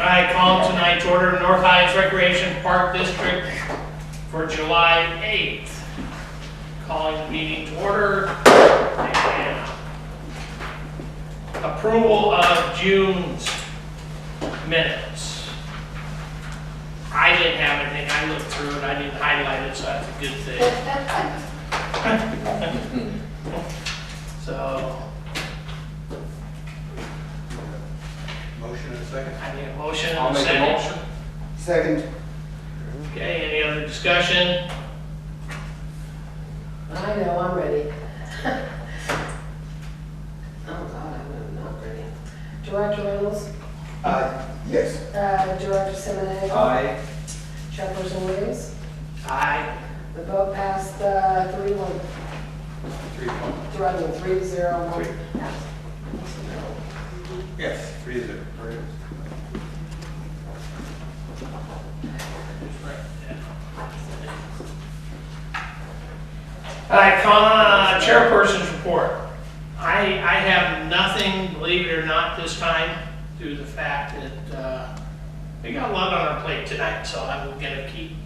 I call tonight's order North Highlands Recreation Park District for July 8th. Calling the meeting to order. And approval of June's minutes. I didn't have anything. I looked through it. I didn't highlight it, so that's a good thing. So, Motion and a second. I need a motion I'll and a make a second. motion. Second. Okay, any other discussion? I know, I'm ready. Oh God, I'm not ready. Director Reynolds, Yes. Director Seminago, Aye. Chairperson Williams. Aye. The vote passed 3-1. 3-1. 3-0. Yes, 3-0. All right, chairperson's report. I have nothing, believe it or not, this time, due to the fact that we got a lot on our plate tonight, so I'm gonna keep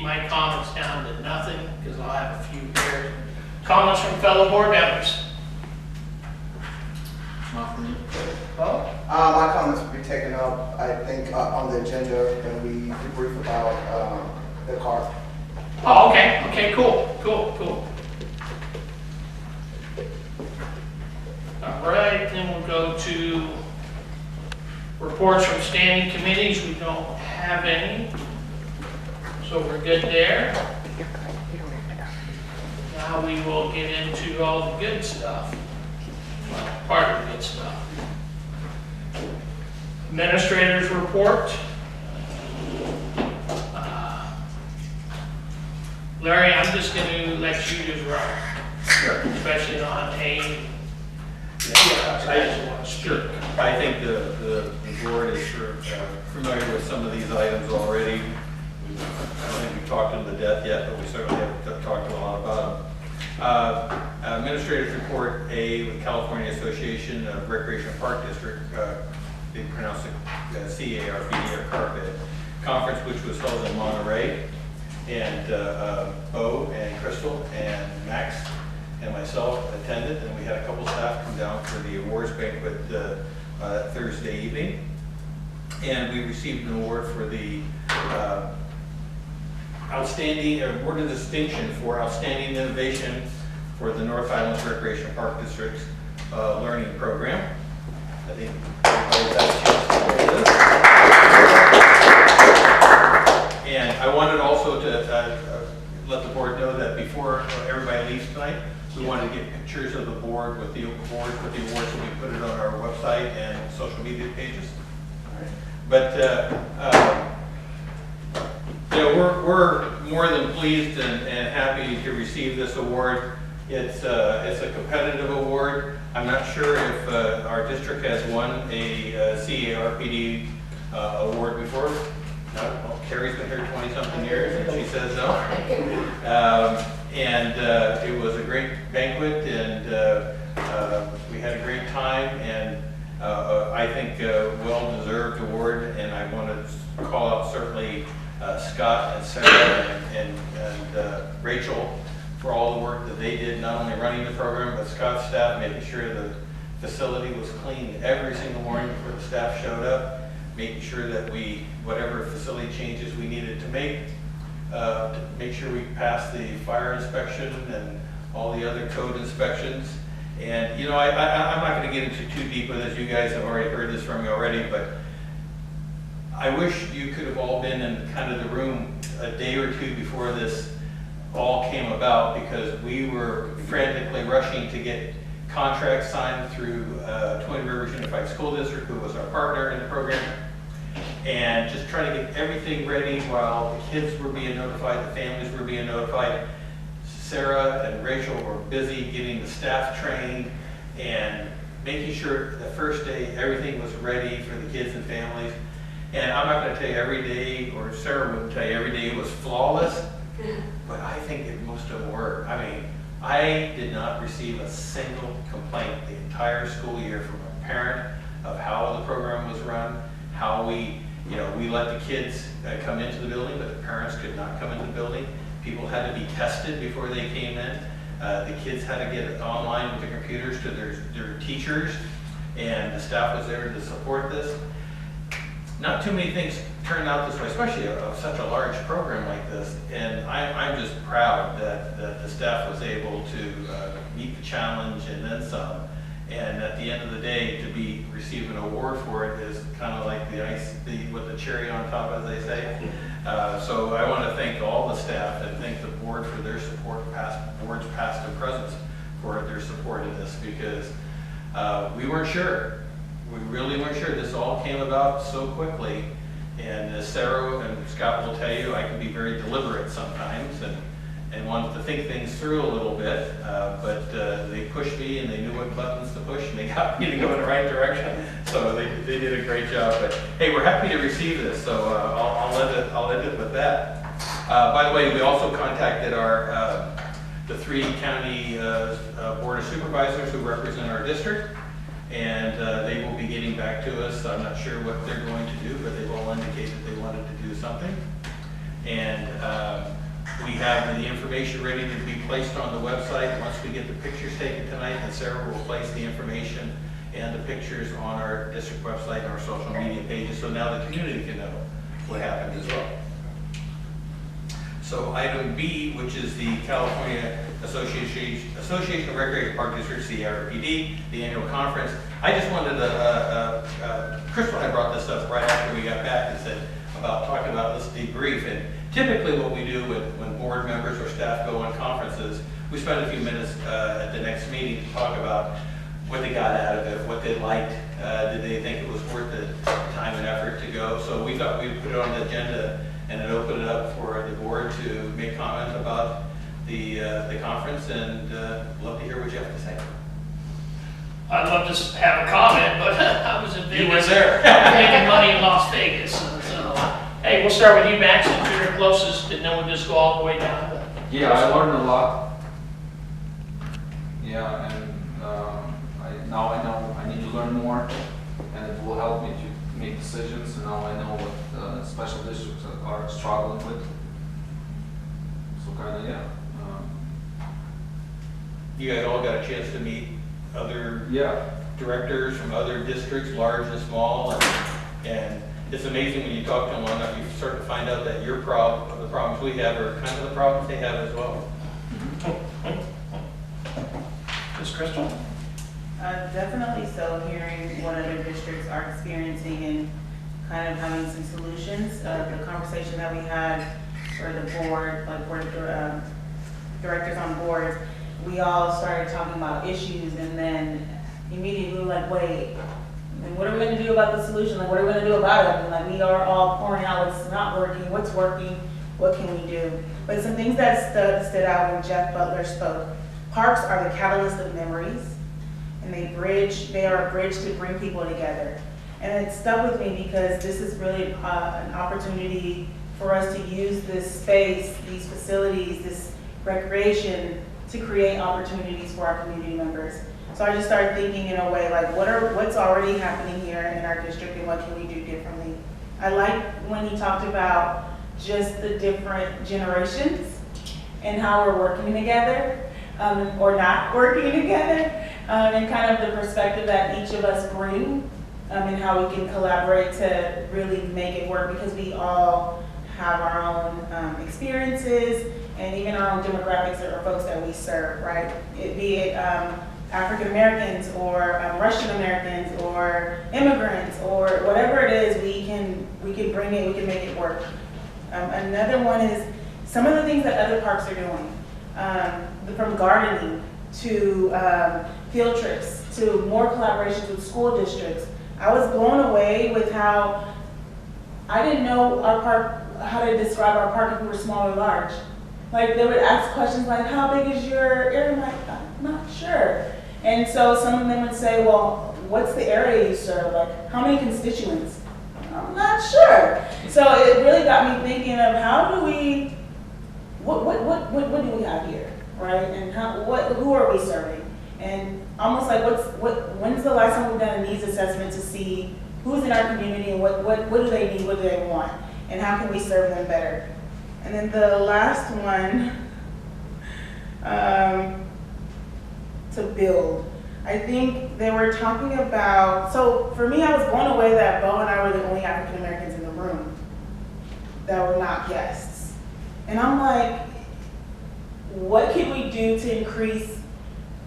my comments down to nothing, because I'll have a few here. Comments from fellow board members. Not for me. Oh, My comments will be taken up, I think, on the agenda when we debrief about the car. oh, okay, cool. All right, then we'll go to reports from standing committees. We don't have any, so we're good there. Now we will get into all the good stuff. Well, part of the good stuff. Administrators report. Larry, I'm just going to let you just run, especially on A. Sure. I think the board is familiar with some of these items already. I don't think we've talked them to death yet, but we certainly have talked a lot about them. Administrative report A with California Association of Recreation Park District, they pronounce it CARPD or CARPD conference, which was held in Monterey. And Bo and Crystal and Max and myself attended, and we had a couple staff come down for the awards banquet Thursday evening. And we received an award for the outstanding award of distinction for outstanding innovation for the North Highlands Recreation Park District's learning program. I think everybody's had a chance to look at this. And I wanted also to let the board know that before everybody leaves tonight, we wanted to get pictures of the board with the awards, and we put it on our website and social media pages. But you know, we're more than pleased and happy to receive this award. It's a competitive award. I'm not sure if our district has won a CARPD award before. No, well, Carrie's been here 20-something years, and she says no. It was a great banquet, and we had a great time, and I think a well-deserved award. And I want to call out certainly Scott and Sarah and Rachel for all the work that they did, not only running the program, but Scott's staff, making sure the facility was cleaned every single morning before the staff showed up, making sure that whatever facility changes we needed to make sure we passed the fire inspection and all the other code inspections. And you know, I'm not going to get into too deep with this. You guys have already heard this from me already, but I wish you could have all been in kind of the room a day or two before this all came about, because we were frantically rushing to get contracts signed through Twin Rivers Unified School District, who was our partner in the program, and just trying to get everything ready while the kids were being notified, the families were being notified. Sarah and Rachel were busy getting the staff trained and making sure the first day everything was ready for the kids and families. And I'm not going to tell you every day, or Sarah wouldn't tell you every day it was flawless, but I think most of them were. I mean, I did not receive a single complaint the entire school year from a parent of how the program was run, how we let the kids come into the building, but the parents could not come into the building. People had to be tested before they came in. The kids had to get online with the computers to their teachers, and the staff was there to support this. Not too many things turned out this way, especially of such a large program like this. And I'm just proud that the staff was able to meet the challenge and then some. And at the end of the day, to receive an award for it is kind of like with the cherry on top, as they say. So I want to thank all the staff and thank the board for their support, boards past and present, for their support in this, because we weren't sure. We really weren't sure. This all came about so quickly. And as Sarah and Scott will tell you, I can be very deliberate sometimes and wanted to think things through a little bit, but they pushed me and they knew what buttons to push and they got me to go in the right direction. So they did a great job. But hey, we're happy to receive this, so I'll end it with that. By the way, we also contacted the 3 county board of supervisors who represent our district, and they will be getting back to us. I'm not sure what they're going to do, but they've all indicated they wanted to do something. And we have the information ready to be placed on the website. Once we get the pictures taken tonight, and Sarah will place the information and the pictures on our district website and our social media pages, so now the community can know what happened as well. So item B, which is the California Association of Recreation Park Districts, the NHRPD, the annual conference. I just wanted to, Crystal had brought this up right after we got back and said about talking about this debrief. And typically what we do when board members or staff go on conferences, we spend a few minutes at the next meeting to talk about what they got out of it, what they liked, did they think it was worth the time and effort to go. So we thought we'd put it on the agenda and then open it up for the board to make comment about the conference, and love to hear what you have to say. I'd love to have a comment, but I was in Vegas. You were there. Making money in Las Vegas. So, hey, we'll start with you, Max, if you're the closest, and then we'll just go all the way down. Yeah, I learned a lot. Yeah, and now I know I need to learn more, and it will help me to make decisions. And now I know what special districts are struggling with. So kind of, yeah. You guys all got a chance to meet other directors from other districts, large and small, and it's amazing when you talk to them long enough, you start to find out that the problems we have are kind of the problems they have as well. Ms. Crystal? Definitely so, hearing what other districts are experiencing and kind of having some solutions. The conversation that we had for the board, like board of directors on boards, we all started talking about issues, and then immediately we were like, wait, and what are we going to do about the solution? Like, what are we going to do about it? And like, we are all pouring out what's not working, what's working, what can we do? But some things that stood out when Jeff Butler spoke. Parks are the catalyst of memories, and they are a bridge to bring people together. And it stuck with me because this is really an opportunity for us to use this space, these facilities, this recreation to create opportunities for our community members. So I just started thinking in a way like, what's already happening here in our district and what can we do differently? I like when he talked about just the different generations and how we're working together or not working together, and kind of the perspective that each of us bring and how we can collaborate to really make it work, because we all have our own experiences and even our own demographics or folks that we serve, right? Be it African Americans or Russian Americans or immigrants or whatever it is, we can bring it, we can make it work. Another one is some of the things that other parks are doing, from gardening to field trips to more collaborations with school districts. I was blown away with how I didn't know our park, how to describe our park if we were small or large. Like, they would ask questions like, how big is your area? I'm like, I'm not sure. And so some of them would say, well, what's the area you serve? Like, how many constituents? I'm not sure. So it really got me thinking of how do we, what do we have here, right? And who are we serving? And almost like when's the last time we've done a needs assessment to see who's in our community and what do they need, what do they want, and how can we serve them better. And then the last one, to build. I think they were talking about, so for me, I was blown away that Bo and I were the only African Americans in the room that were not guests. And I'm like, what can we do to increase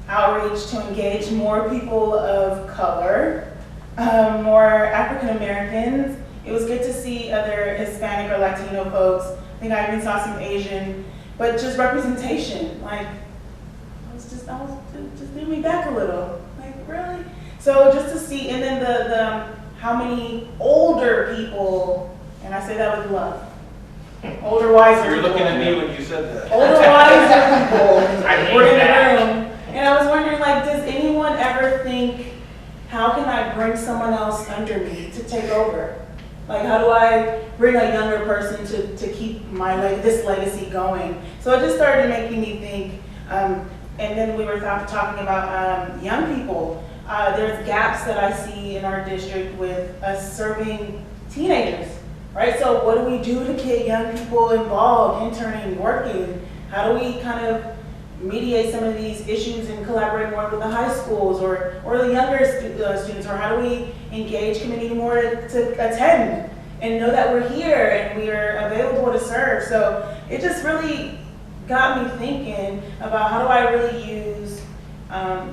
outreach to engage more people of color, more African Americans? It was good to see other Hispanic or Latino folks. I think I even saw some Asian, but just representation. Like, just do me back a little. Like, really? So just to see, and then the how many older people, and I say that with love, older, wiser You're people. looking at me when you said that. Older, wiser people I hate were in that. the room. And I was wondering, like, does anyone ever think, how can I bring someone else under me to take over? Like, how do I bring a younger person to keep this legacy going? So it just started making me think, and then we were talking about young people. There's gaps that I see in our district with us serving teenagers, right? So what do we do to get young people involved, interning, working? How do we kind of mediate some of these issues and collaborate more with the high schools or the younger students, or how do we engage community more to attend and know that we're here and we are available to serve? So it just really got me thinking about how do I really use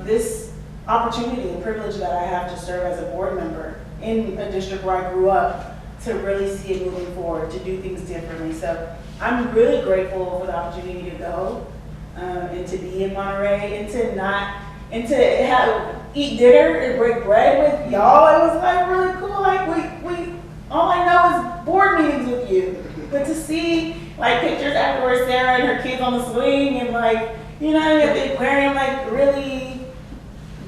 this opportunity and privilege that I have to serve as a board member in a district where I grew up to really see it moving forward, to do things differently. So I'm really grateful for the opportunity to go and to be in Monterey and to eat dinner and break bread with y'all. It was like really cool. Like we all I know is board meetings with you, but to see like pictures afterwards, Sarah and her kids on the swing and like, you know, at the aquarium, like really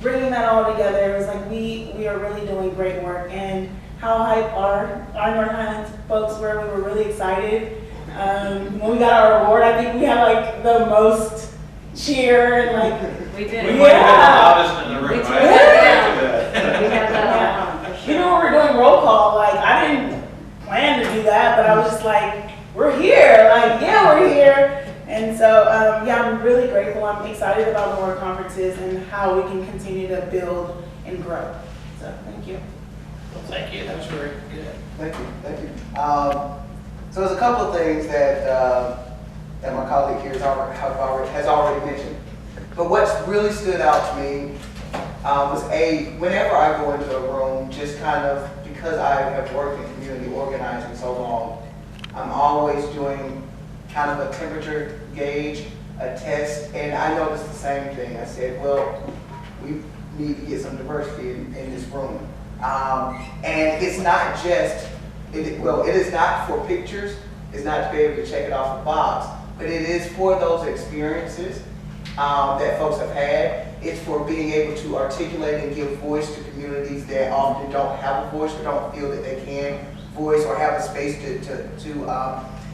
bringing that all together. It was like we are really doing great work, and how hype our North Highlands folks were. We were really excited. When we got our award, I think we had like the most cheer and like We We did. might have been the loudest in the room. We I did. have to We do that. had that for you sure. know, when we were doing roll call, like I didn't plan to do that, but I was just like, we're here, like yeah, we're here. And so yeah, I'm really grateful. I'm excited about more conferences and how we can continue to build and grow. So thank you. Well, thank you, that was very good. Thank you, thank you. So there's a couple of things that that my colleague here has already mentioned. But what's really stood out to me was whenever I go into a room, just kind of because I have worked in community organizing so long, I'm always doing kind of a temperature gauge, a test, and I noticed the same thing. I said, well, we need to get some diversity in this room. And it's not just, it is not for pictures, it's not to be able to check it off a box, but it is for those experiences that folks have had. It's for being able to articulate and give voice to communities that often don't have a voice or don't feel that they can voice or have a space to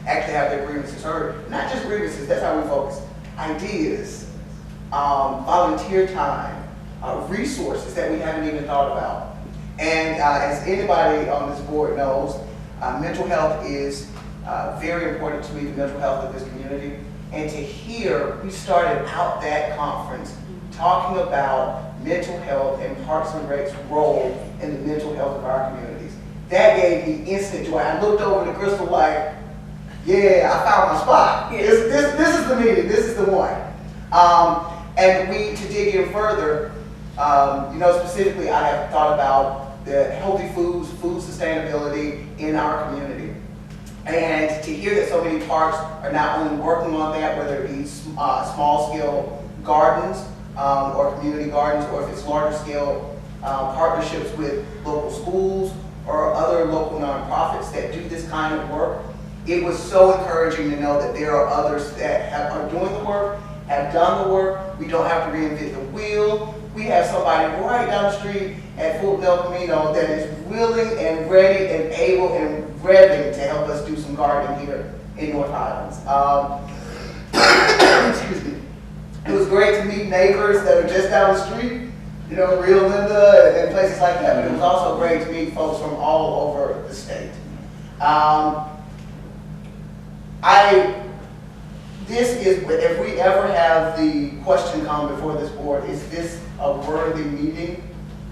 actually have their grievances heard. Not just grievances, that's how we focus. Ideas, volunteer time, resources that we haven't even thought about. And as anybody on this board knows, mental health is very important to me, the mental health of this community. And to hear, we started out that conference talking about mental health and Parks and Rec's role in the mental health of our communities. That gave me instant joy. I looked over to Crystal like, yeah, I found my spot. This is the meeting, this is the one. And to dig in further, specifically I have thought about the healthy foods, food sustainability in our community. And to hear that so many parks are not only working on that, whether it be small scale gardens or community gardens, or if it's larger scale partnerships with local schools or other local nonprofits that do this kind of work, it was so encouraging to know that there are others that are doing the work, have done the work. We don't have to reinvent the wheel. We have somebody right down the street at Fort Del Camino that is willing and ready and able and revving to help us do some gardening here in North Highlands. Excuse me. It was great to meet neighbors that are just down the street you know, Rio Linda and places like that, but it was also great to meet folks from all over the state. This is, if we ever have the question come before this board, is this a worthy meeting?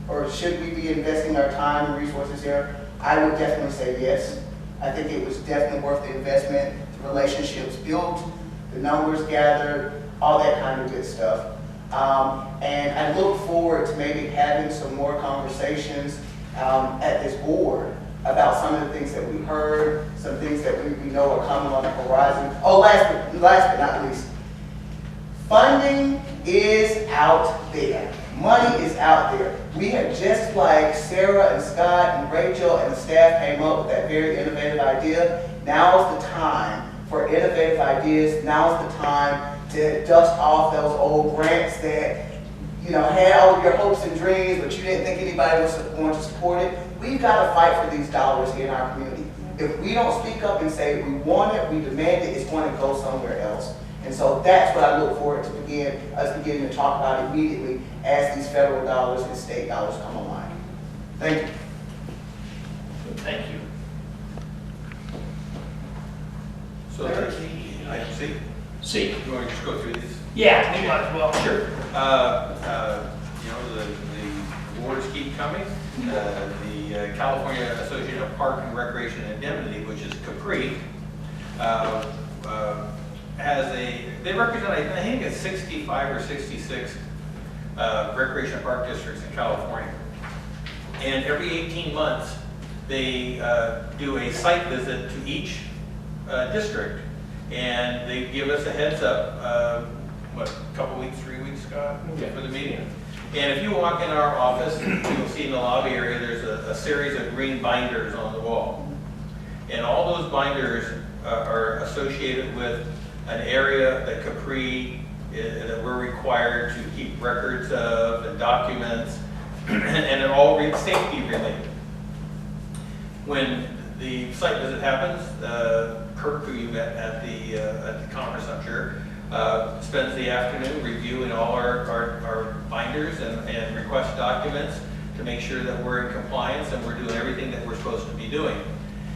Or should we be investing our time and resources here? I would definitely say yes. I think it was definitely worth the investment, the relationships built, the numbers gathered, all that kind of good stuff. And I look forward to maybe having some more conversations at this board about some of the things that we heard, some things that we know are coming on the horizon. Oh, last but not least, funding is out there. Money is out there. We have, just like Sarah and Scott and Rachel and the staff came up with that very innovative idea, now is the time for innovative ideas. Now is the time to dust off those old grants that, you know, had all of your hopes and dreams, but you didn't think anybody was going to support it. We've got to fight for these dollars here in our community. If we don't speak up and say we want it, we demand it, it's going to go somewhere else. And so that's what I look forward to us beginning to talk about immediately as these federal dollars and state dollars come online. Thank you. Thank you. So there's item C. See, You want to just go through these? yeah, we might as well. Sure. You know, the awards keep coming. The California Association of Park and Recreation Indemnity, which is Capri, they represent, I think it's 65 or 66 recreation park districts in California. And every 18 months, they do a site visit to each district. And they give us a heads up, what, a couple weeks, 3 weeks, Scott, for the meeting. And if you walk in our office, you'll see in the lobby area, there's a series of green binders on the wall. And all those binders are associated with an area that Capri, that we're required to keep records of and documents, and it all reads safety related. When the site visit happens, Kirk, who you met at the conference, I'm sure, spends the afternoon reviewing all our binders and request documents to make sure that we're in compliance and we're doing everything that we're supposed to be doing.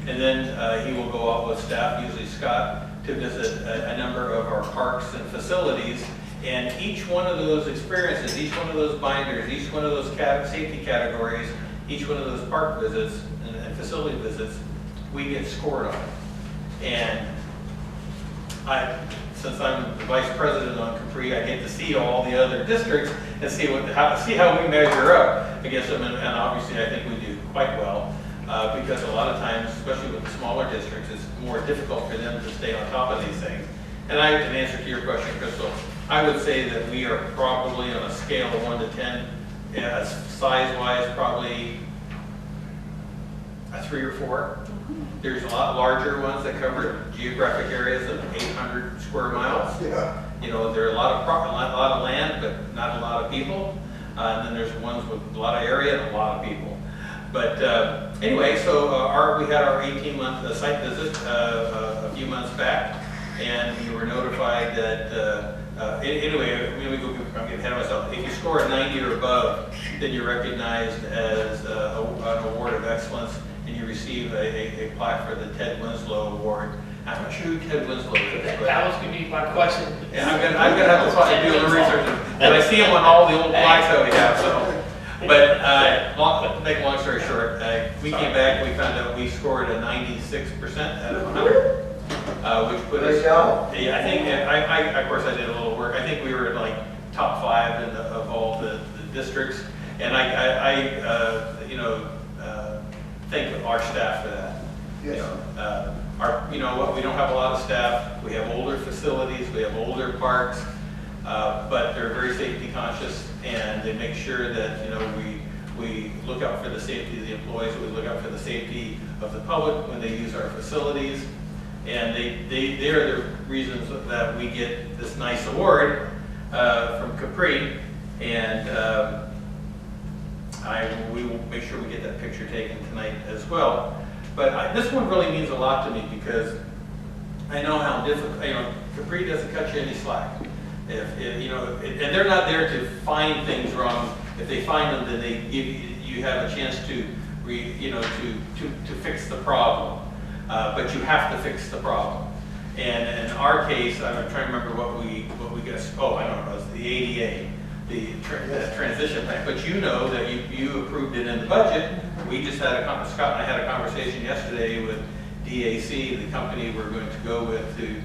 And then he will go out with staff, usually Scott, to visit a number of our parks and facilities. And each one of those experiences, each one of those binders, each one of those safety categories, each one of those park visits and facility visits, we get scored on. And since I'm the vice president on Capri, I get to see all the other districts and see how we measure up against them. And obviously, I think we do quite well because a lot of times, especially with the smaller districts, it's more difficult for them to stay on top of these things. And in answer to your question, Crystal, I would say that we are probably on a scale of 1 to 10, size-wise, probably a 3 or 4. There's a lot larger ones that cover geographic areas of 800 square miles. Yeah. You know, there are a lot of land, but not a lot of people. And then there's ones with a lot of area and a lot of people. But anyway, so we had our 18-month site visit a few months back, and we were notified that, anyway, I'm getting ahead of myself. If you score a 90 or above, then you're recognized as an award of excellence, and you receive a plaque for the Ted Winslow Award. I'm not sure who Ted Winslow is, but That was going to be my question. yeah, I'm gonna have to probably do a little research, and I see him on all the old plaques that we have. So, but to make a long story short, we came back, we found out we scored a 96% out of 100, which put us. Yeah, I think of course I did a little work. I think we were in like top 5 of all the districts, and I thank our staff for that. Yes. You know what, we don't have a lot of staff. We have older facilities, we have older parks, but they're very safety conscious, and they make sure that, you know, we look out for the safety of the employees, we look out for the safety of the public when they use our facilities, and they are the reasons that we get this nice award from Capri, and we will make sure we get that picture taken tonight as well. But this one really means a lot to me because I know how difficult, you know, Capri doesn't cut you any slack. If you know, and they're not there to find things wrong. If they find them, then they give you have a chance to to fix the problem. But you have to fix the problem. And in our case, I'm trying to remember what we got. Oh, I don't know. It's the ADA, the transition plan. But you know that you approved it in the budget. We just had Scott and I had a conversation yesterday with DAC, the company we're going to go with to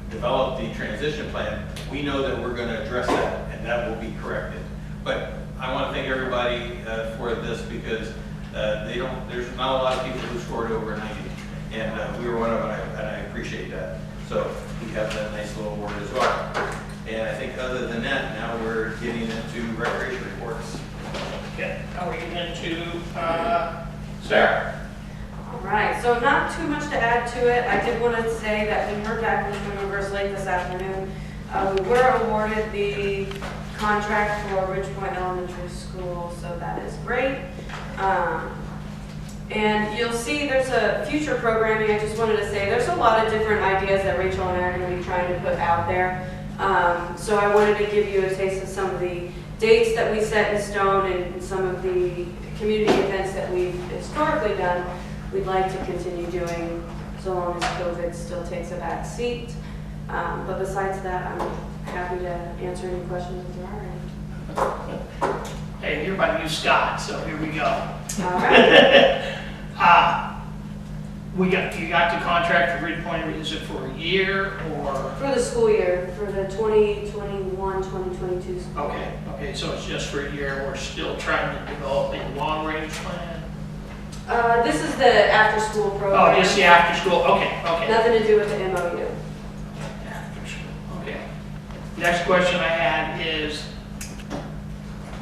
develop the transition plan. We know that we're going to address that, and that will be corrected. But I want to thank everybody for this, because there's not a lot of people who scored over 90, and we were one of them, and I appreciate that. So we have that nice little award as well. And I think other than that, now we're getting into recreation reports. Okay, now we're getting into Sarah. All right, so not too much to add to it. I did want to say that we heard back from the members late this afternoon. We were awarded the contract for Ridgepoint Elementary School, so that is great. And you'll see there's a future programming. I just wanted to say there's a lot of different ideas that Rachel and I are going to be trying to put out there. So I wanted to give you a taste of some of the dates that we set in stone and some of the community events that we've historically done. We'd like to continue doing so long as COVID still takes a back seat. But besides that, I'm happy to answer any questions if there are any. Hey, you're my new Scott, so here we go. All right. You got the contract for Ridgepoint. Is it for a year or? For the school year, for the 2021, 2022 school year. Okay, so it's just for a year. We're still trying to develop a long-range plan. This is the after-school program. Oh, just the after-school. Okay. Nothing to do with the MOU. After school. Okay. Next question I had is,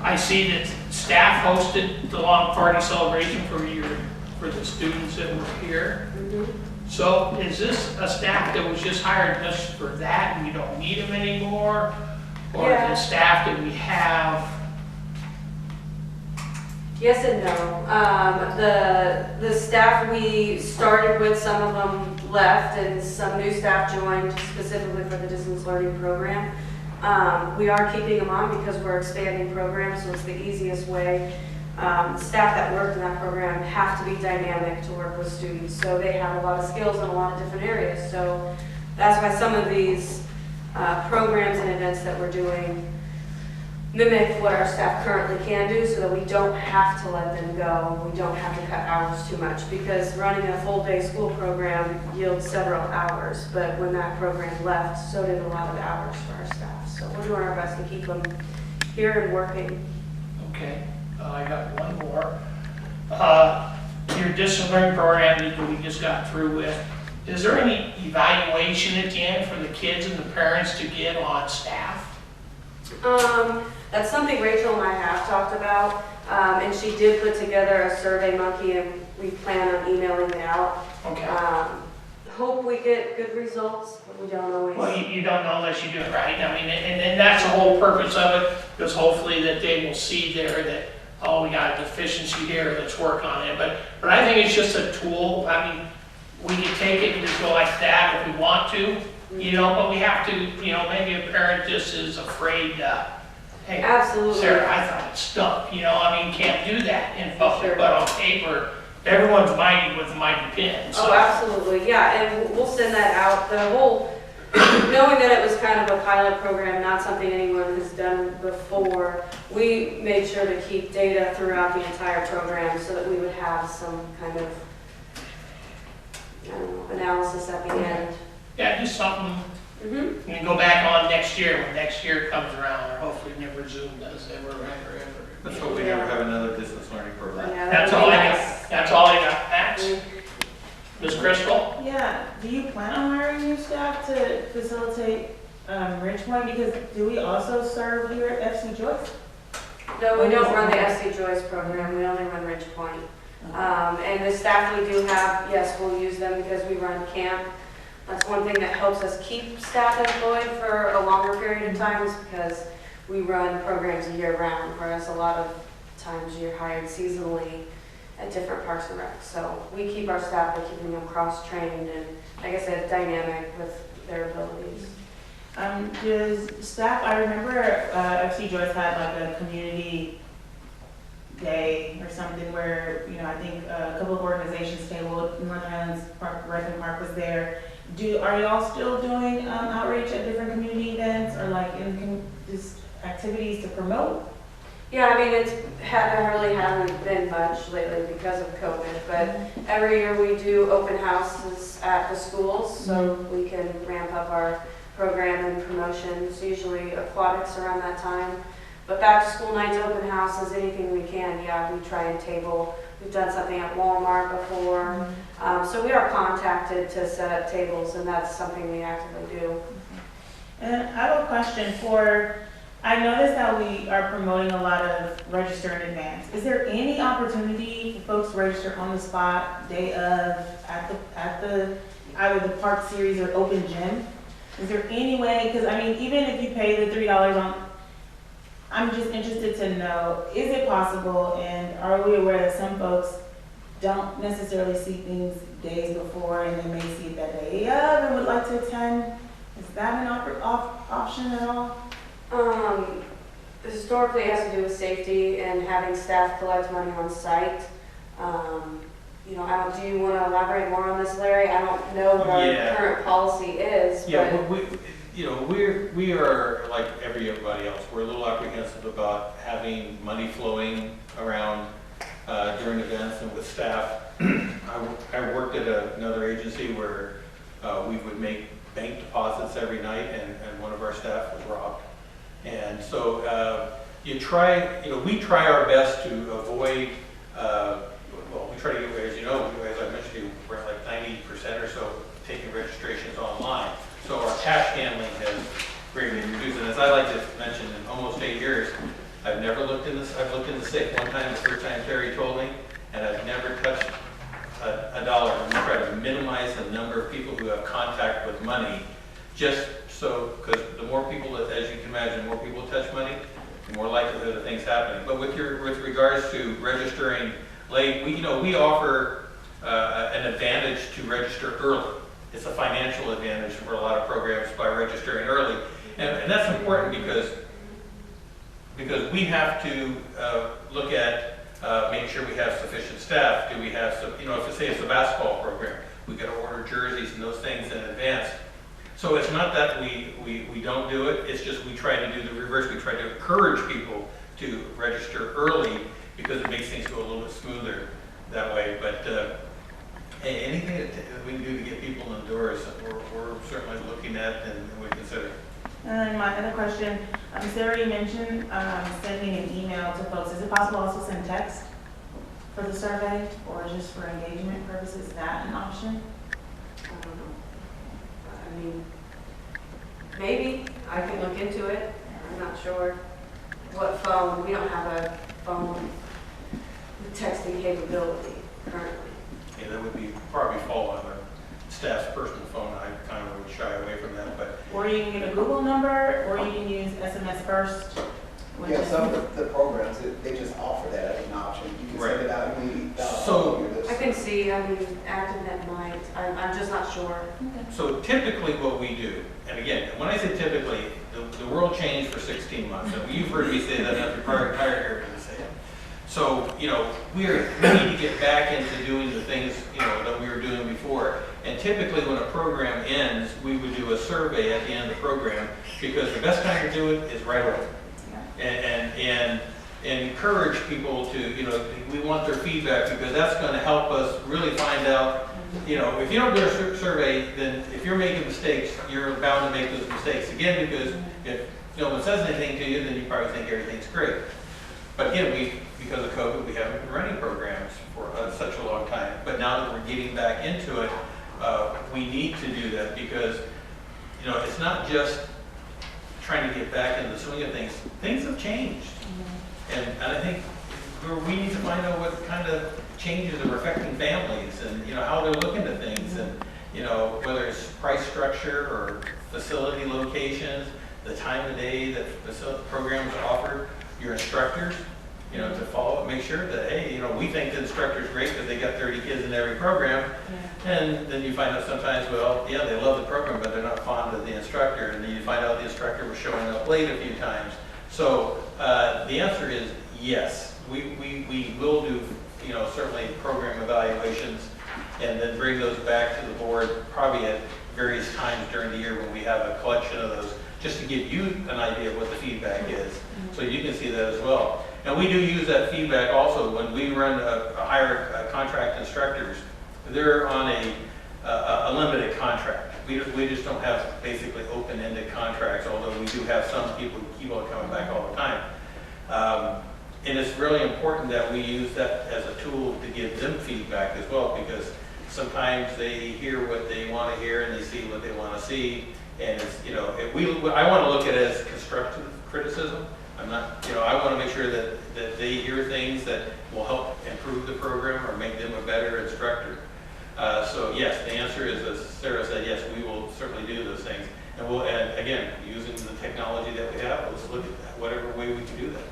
I see that staff hosted the lawn party celebration for the students that were here. Mm-hmm. So is this a staff that was just hired just for that and you don't need them anymore? Or Yeah. is it staff that we have? Yes and no. The staff we started with, some of them left and some new staff joined specifically for the distance learning program. We are keeping them on because we're expanding programs, so it's the easiest way. Staff that work in that program have to be dynamic to work with students, so they have a lot of skills in a lot of different areas. So that's why some of these programs and events that we're doing mimic what our staff currently can do, so that we don't have to let them go. We don't have to cut hours too much, because running a full day school program yields several hours, but when that program left, so did a lot of hours for our staff. So we're doing our best to keep them here and working. Okay, I got one more. Your distance learning program that we just got through with, is there any evaluation at the end for the kids and the parents to get on staff? That's something Rachel and I have talked about, and she did put together a survey monkey, and we plan on emailing it out. Okay. Hope we get good results, but we don't always. Well, you don't know unless you do it right. I mean, and that's the whole purpose of it, because hopefully that they will see there that, oh, we got a deficiency here, let's work on it. But I think it's just a tool. I mean, we can take it and just go like that if we want to, but we have to, maybe a parent just is afraid, hey, Absolutely. Sarah, I thought it stunk, can't do that in public, Sure. but on paper, everyone's mighty with a mighty pen, so. Oh, absolutely, yeah, and we'll send that out. The whole, knowing that it was kind of a pilot program, not something anyone has done before, we made sure to keep data throughout the entire program so that we would have some kind of, analysis at the end. Yeah, just something, Mm-hmm. you can go back on next year, when next year comes around, or hopefully never Zoom does ever. Let's hope we never have another distance learning program. Yeah, That's that'd all be I nice. got, that's all I got, Max. Ms. Crystal? Yeah, do you plan on hiring new staff to facilitate Ridgepoint? Because do we also serve here at FC Joyce? No, we don't run the SC Joyce program, we only run Ridgepoint. And the staff we do have, yes, we'll use them because we run camp. That's one thing that helps us keep staff employed for a longer period of time, is because we run programs year round, whereas a lot of times you're hired seasonally at different parks and rec. So we keep our staff by keeping them cross-trained and, like I said, dynamic with their abilities. Does staff, I remember FC Joyce had like a community day or something where, you know, I think a couple of organizations tabled, Northern Highlands Park, Rec and Park was there. Are y'all still doing outreach at different community events or like just activities to promote? Yeah, I mean, there really hasn't been much lately because of COVID, but every year we do open houses at the schools, so we can ramp up our program and promotions, usually aquatics around that time. But back to school nights, open houses, anything we can, yeah, we try and table. We've done something at Walmart before. So we are contacted to set up tables, and that's something we actively do. And I have a question I noticed that we are promoting a lot of register in advance. Is there any opportunity for folks to register on the spot, day of, at the either the park series or open gym? Is there any way, because I mean, even if you pay the $3 I'm just interested to know, is it possible, and are we aware that some folks don't necessarily see things days before and they may see it that day of and would like to attend? Is that an option at all? Historically, it has to do with safety and having staff collect money on site. You know, do you want to elaborate more on this, Larry? I don't know what our current policy is. Yeah, but we are like everybody else. We're a little apprehensive about having money flowing around during events and with staff. I worked at another agency where we would make bank deposits every night, and one of our staff was robbed. And so we try our best to avoid, we try to get, as you know, as I mentioned to you, we're at like 90% or so taking registrations online. So our cash handling has greatly reduced. And as I like to mention, in almost 8 years, I've never looked in this. I've looked in the safe one time, the first time Terry told me, and I've never touched a dollar. And we try to minimize the number of people who have contact with money, just so, because the more people that, as you can imagine, more people touch money, the more likelihood of things happening. But with regards to registering late, we offer an advantage to register early. It's a financial advantage for a lot of programs by registering early, and that's important because we have to look at make sure we have sufficient staff. Do we have some? If say it's a basketball program, we got to order jerseys and those things in advance. So it's not that we don't do it, it's just we try to do the reverse. We try to encourage people to register early because it makes things go a little bit smoother that way. But anything that we can do to get people indoors, we're certainly looking at and we consider. And then my other question, Sarah, you mentioned sending an email to folks. Is it possible to also send text for the survey or just for engagement purposes? Is that an option? I mean, maybe I can look into it. I'm not sure what phone. We don't have a phone with texting capability currently. Yeah, that would probably fall on the staff's personal phone. I kind of would shy away from that, but. Or you can get a Google number, or you can use SMS first. Yeah, some of the programs, they just offer that as an option. You can send it out immediately. I can see, ActiveNet might. I'm just not sure. Okay. So typically what we do, and again, when I say typically, the world changed for 16 months. And you've heard me say that after prior area to say it. So, we need to get back into doing the things, that we were doing before. And typically when a program ends, we would do a survey at the end of the program because the best time to do it is right away. And encourage people to, we want their feedback because that's going to help us really find out, if you don't do a survey, then if you're making mistakes, you're bound to make those mistakes again because if no one says anything to you, then you probably think everything's great. But again, because of COVID, we haven't been running programs for such a long time. But now that we're getting back into it, we need to do that because, it's not just trying to get back into the swing of things. Things have changed. And I think we need to find out what kind of changes are affecting families and, how they're looking at things and, whether it's price structure or facility locations, the time of day that programs are offered, your instructors, to follow. make sure that, hey, we think the instructor's great because they got 30 kids in every program. And then you find out sometimes, well, yeah, they love the program, but they're not fond of the instructor. And then you find out the instructor was showing up late a few times. So the answer is yes. We will do, certainly program evaluations and then bring those back to the board probably at various times during the year when we have a collection of those, just to give you an idea of what the feedback is, so you can see that as well. And we do use that feedback also when we run hire contract instructors. They're on a limited contract. We just don't have basically open-ended contracts, although we do have some people who keep on coming back all the time. And it's really important that we use that as a tool to give them feedback as well, because sometimes they hear what they want to hear and they see what they want to see. And it's, I want to look at it as constructive criticism. I'm not, I want to make sure that they hear things that will help improve the program or make them a better instructor. So yes, the answer is, as Sarah said, yes, we will certainly do those things. And again, using the technology that we have, let's look at that, whatever way we can do that.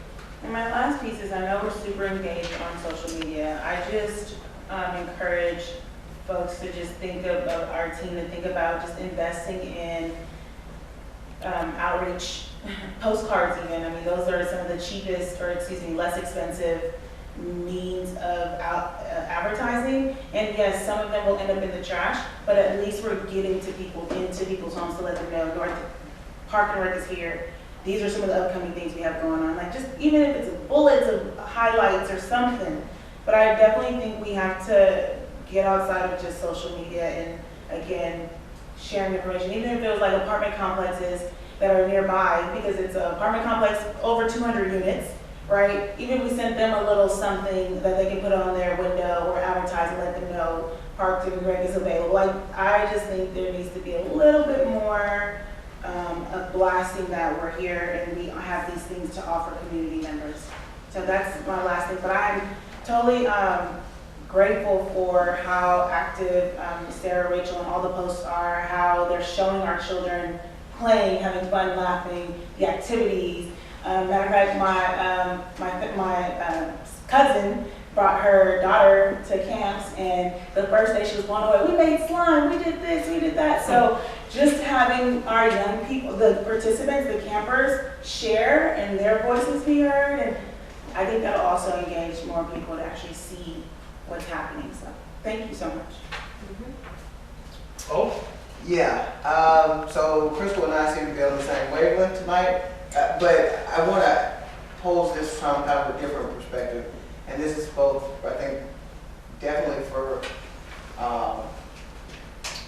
And my last piece is, I know we're super engaged on social media. I just encourage folks to just think about our team, to think about just investing in outreach, postcards even. I mean, those are some of the cheapest, or less expensive means of advertising. And yes, some of them will end up in the trash, but at least we're getting to people, into people's homes to let them know, Park and Rec is here. These are some of the upcoming things we have going on. Like, just even if it's bullets of highlights or something. But I definitely think we have to get outside of just social media and, again, sharing information. Even if it was like apartment complexes that are nearby, because it's an apartment complex over 200 units, right? Even if we sent them a little something that they can put on their window or advertise and let them know Park and Rec is available. Like, I just think there needs to be a little bit more of blasting that we're here and we have these things to offer community members. So that's my last thing. But I'm totally grateful for how active Sarah, Rachel, and all the posts are, how they're showing our children playing, having fun, laughing, the activities. Matter of fact, my cousin brought her daughter to camps, and the first day she was blown away. We made slime, we did this, we did that. So just having our young people, the participants, the campers, share and their voices be heard, and I think that'll also engage more people to actually see what's happening. So thank you so much. Oh? Yeah, so Crystal and I seem to be on the same wavelength tonight, but I want to pose this from kind of a different perspective. And this is both, I think, definitely for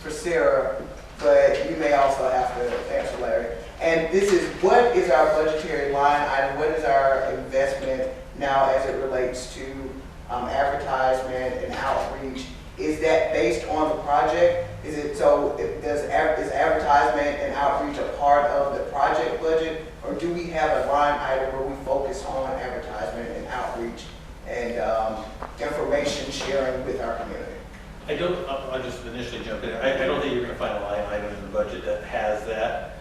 Sarah, but you may also have to answer Larry. And this is, what is our budgetary line item? What is our investment now as it relates to advertisement and outreach? Is that based on the project? Is it so? Is advertisement and outreach a part of the project budget, or do we have a line item where we focus on advertisement and outreach and information sharing with our community? I'll just initially jump in. I don't think you're going to find a line item in the budget that has that.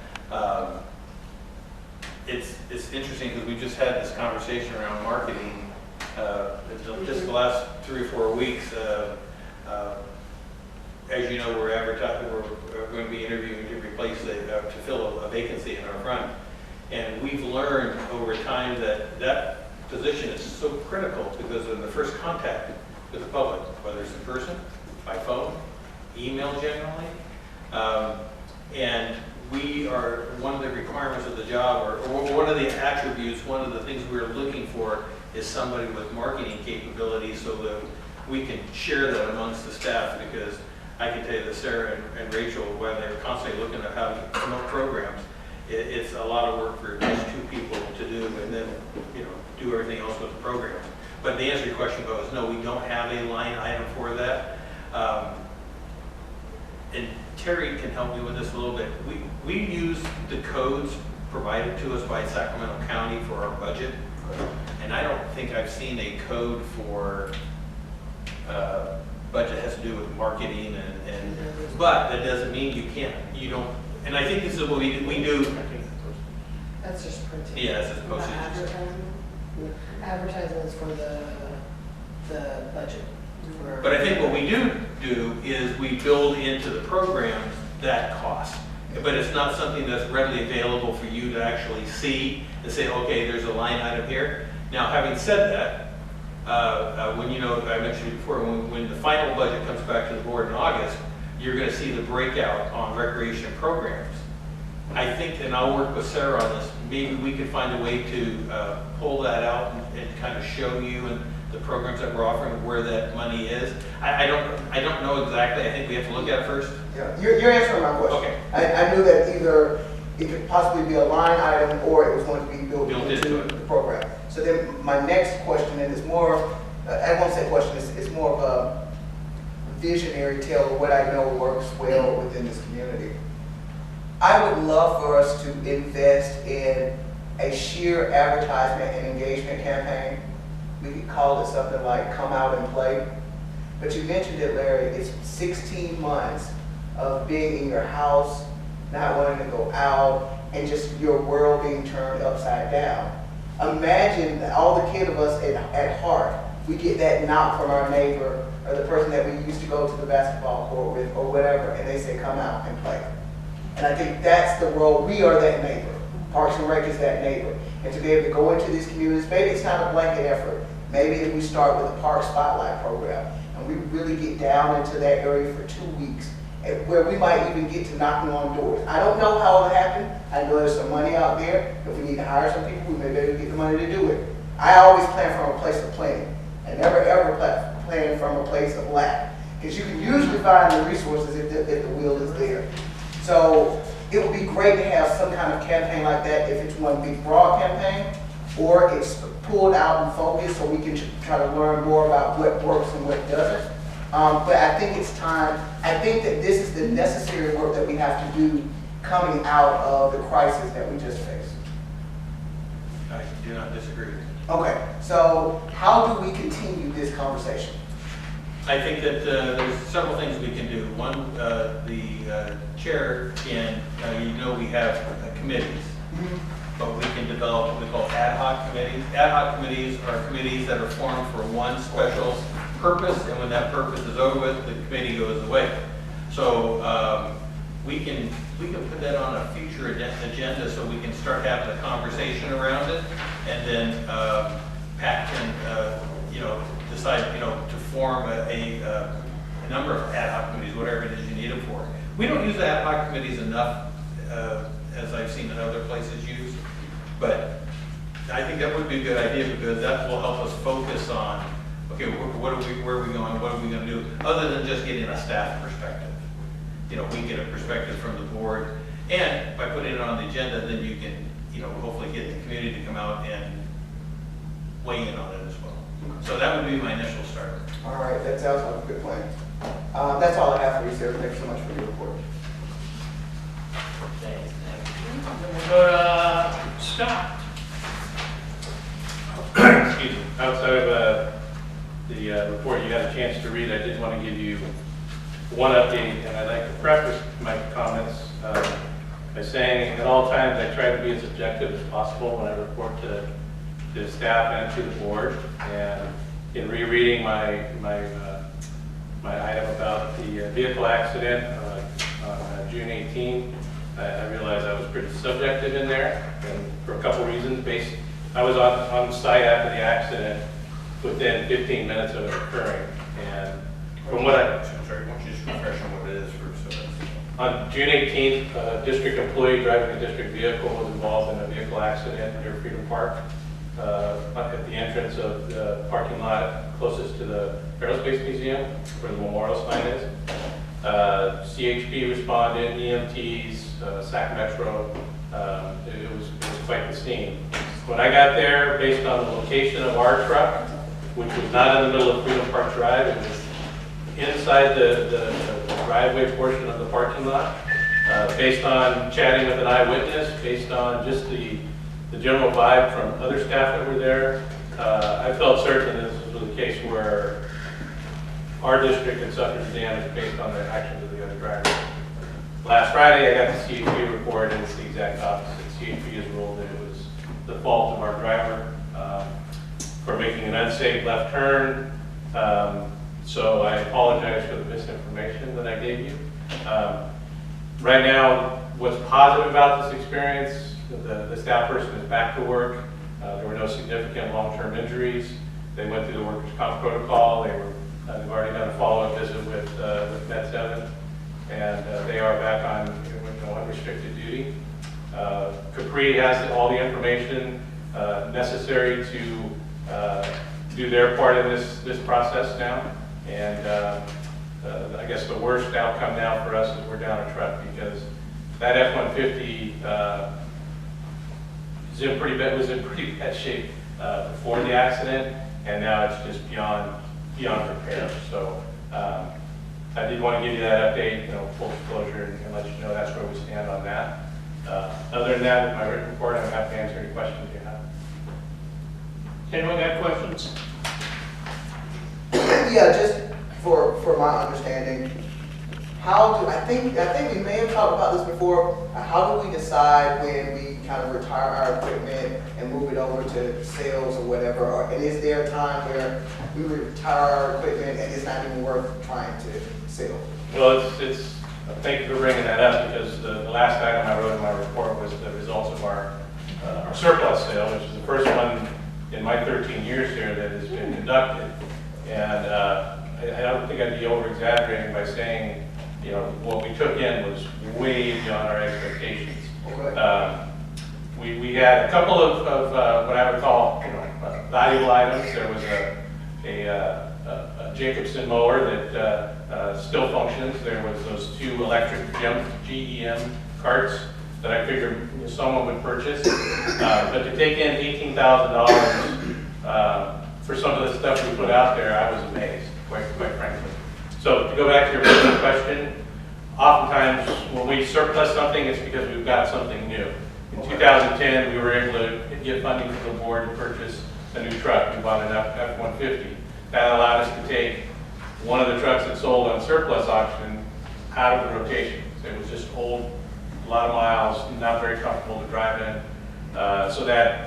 It's interesting because we just had this conversation around marketing just the last 3 or 4 weeks. As you know, we're going to be interviewing to replace to fill a vacancy in our front, and we've learned over time that position is so critical because of the first contact with the public, whether it's in person, by phone, email generally, and we are, one of the requirements of the job, or one of the attributes, one of the things we're looking for is somebody with marketing capabilities so that we can share that amongst the staff, because I can tell you that Sarah and Rachel, when they're constantly looking at how to promote programs, it's a lot of work for just 2 people to do, and then do everything else with the programs. But the answer to your question goes, no, we don't have a line item for that. And Terry can help me with this a little bit. We use the codes provided to us by Sacramento County for our budget, and I don't think I've seen a code for budget that has to do with marketing but that doesn't mean you don't, and I think this is what we do. That's just printing. Yeah, that's just postage. Advertisements for the budget. But I think what we do is we build into the programs that cost. But it's not something that's readily available for you to actually see and say, okay, there's a line item here. Now, having said that, when I mentioned before, when the final budget comes back to the board in August, you're going to see the breakout on recreation programs. I think, and I'll work with Sarah on this, maybe we could find a way to pull that out and kind of show you and the programs that we're offering where that money is. I don't know exactly. I think we have to look at it first. Yeah, you're answering my question. Okay. I knew that either it could possibly be a line item or it was going to be built Built into into the program. So then my next question, and it's more, I won't say question, it's more of a visionary tale of what I know works well within this community. I would love for us to invest in a sheer advertisement and engagement campaign. We could call it something like Come Out and Play. But you mentioned it, Larry, it's 16 months of being in your house, not wanting to go out, and just your world being turned upside down. Imagine all the kid of us at heart, we get that knock from our neighbor or the person that we used to go to the basketball court with or whatever, and they say, come out and play. And I think that's the role. We are that neighbor. Parks and Rec is that neighbor. And to be able to go into these communities, maybe it's not a blanket effort. Maybe if we start with a Park Spotlight program and we really get down into that area for 2 weeks, where we might even get to knocking on doors. I don't know how it'll happen. I know there's some money out there. If we need to hire some people, we may be able to get the money to do it. I always plan from a place of planning. I never ever plan from a place of lack. Because you can usually find the resources if the will is there. So it would be great to have some kind of campaign like that if it's one big broad campaign or it's pulled out and focused so we can try to learn more about what works and what doesn't. But I think it's time. I think that this is the necessary work that we have to do coming out of the crisis that we just faced. I do not disagree. Okay, so how do we continue this conversation? I think that there's several things we can do. One, the chair can, we have committees, but we can develop what we call ad hoc committees. Ad hoc committees are committees that are formed for one special purpose, and when that purpose is over with, the committee goes away. So we can put that on a future agenda so we can start having a conversation around it, and then Pat can decide to form a number of ad hoc committees, whatever it is you need them for. We don't use ad hoc committees enough, as I've seen in other places used, but I think that would be a good idea because that will help us focus on, okay, where are we going, what are we going to do, other than just getting a staff perspective. We get a perspective from the board, and by putting it on the agenda, then you can, hopefully get the community to come out and weigh in on it as well. So that would be my initial start. All right, that sounds like a good plan. That's all I have for you, Sarah. Thanks so much for your report. Thanks. Then we'll go to Scott. Excuse me. Outside of the report you had a chance to read, I did want to give you one update, and I'd like to preface my comments by saying at all times I try to be as objective as possible when I report to staff and to the board. And in rereading my item about the vehicle accident on June 18, I realized I was pretty subjective in there, and for a couple reasons. I was on site after the accident within 15 minutes of it occurring, and from what I'm sorry, why don't you just refresh on what it is first? on June 18th, a district employee driving a district vehicle was involved in a vehicle accident near Freedom Park at the entrance of the parking lot closest to the Aerospace Museum, where the memorial sign is. CHP responded, EMTs, SAC Metro. It was quite the scene. When I got there, based on the location of our truck, which was not in the middle of Freedom Park Drive, it was inside the driveway portion of the parking lot. Based on chatting with an eyewitness, based on just the general vibe from other staff that were there, I felt certain this was a case where our district had suffered damage based on the actions of the other drivers. Last Friday, I got the CHP report, and it's the exact opposite. CHP has ruled that it was the fault of our driver. for making an unsafe left turn. So I apologize for the misinformation that I gave you. Right now, what's positive about this experience, the staff person is back to work. There were no significant long-term injuries. They went through the workers' comp protocol. They've already done a follow-up visit with Med 7, and they are back on unrestricted duty. Capri has all the information necessary to do their part of this process now, and I guess the worst outcome now for us is we're down a truck, because that F-150 was in pretty bad shape before the accident, and now it's just beyond repair. So I did want to give you that update, full disclosure, and let you know that's where we stand on that. Other than that, with my written report, I'm happy to answer any questions you have. Anyone got questions? Yeah, just for my understanding, I think we may have talked about this before, how do we decide when we kind of retire our equipment and move it over to sales or whatever? And is there a time where we retire our equipment and it's not even worth trying to sell? Well, thank you for bringing that up, because the last item I wrote in my report was the results of our surplus sale, which is the first one in my 13 years here that has been conducted. And I don't think I'd be over-exaggerating by saying, what we took in was way beyond our expectations. Okay. We had a couple of what I would call, valuable items. There was a Jacobson mower that still functions. There was those 2 electric GEM carts that I figured someone would purchase. But to take in $18,000 for some of the stuff we put out there, I was amazed, quite frankly. So to go back to your original question, oftentimes when we surplus something, it's because we've got something new. In 2010, we were able to get funding from the board to purchase a new truck. We bought an F-150. That allowed us to take one of the trucks that sold on surplus auction out of the rotation. So it was just old, a lot of miles, not very comfortable to drive in. So that,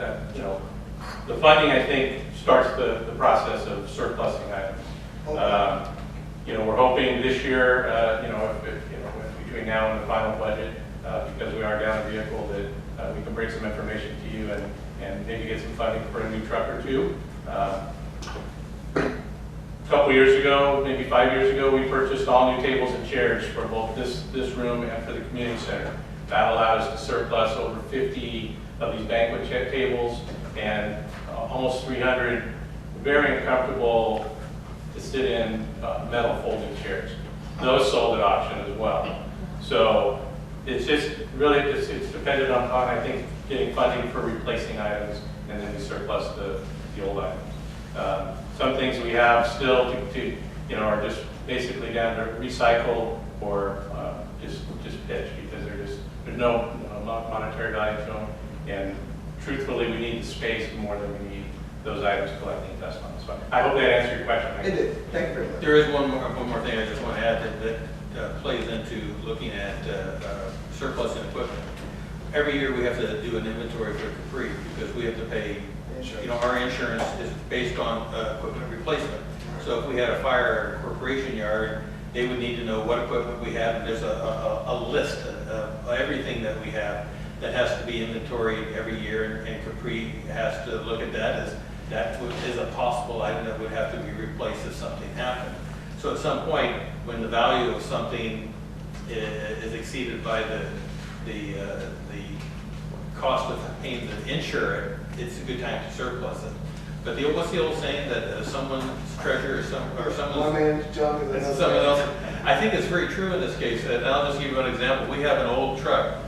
the funding, I think, starts the process of surplusing items. We're hoping this year, between now and the final budget, because we are down a vehicle, that we can bring some information to you and maybe get some funding for a new truck or two. A couple years ago, maybe 5 years ago, we purchased all new tables and chairs for both this room and for the community center. That allowed us to surplus over 50 of these banquet tables and almost 300 very uncomfortable to sit in metal folding chairs. Those sold at auction as well. So it's just really, it's dependent on, I think, getting funding for replacing items, and then we surplus the old items. Some things we have still are just basically down to recycle or just pitch, because there's no monetary value to them. And truthfully, we need the space more than we need those items collecting dust on. So I hope that answered your question. It did. Thank you very much. There is one more thing I just want to add that plays into looking at surplus and equipment. Every year we have to do an inventory for Capri, because we have to pay, our insurance is based on equipment replacement. So if we had a fire at a corporation yard, they would need to know what equipment we have, and there's a list of everything that we have that has to be inventoried every year, and Capri has to look at that as that is a possible item that would have to be replaced if something happened. So at some point, when the value of something is exceeded by the cost of paying to insure it, it's a good time to surplus it. But what's the old saying that someone's treasure is someone's One man's junk is another someone man's. else? I think it's very true in this case. And I'll just give you an example. We have an old truck,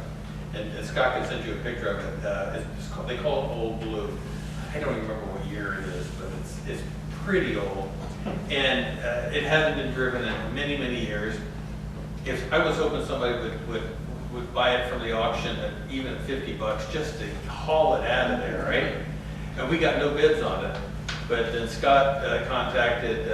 and Scott can send you a picture of it. They call it Old Blue. I don't even remember what year it is, but it's pretty old, and it hasn't been driven in many, many years. If I was hoping somebody would buy it from the auction at even $50 just to haul it out of there, right? And we got no bids on it. But then Scott contacted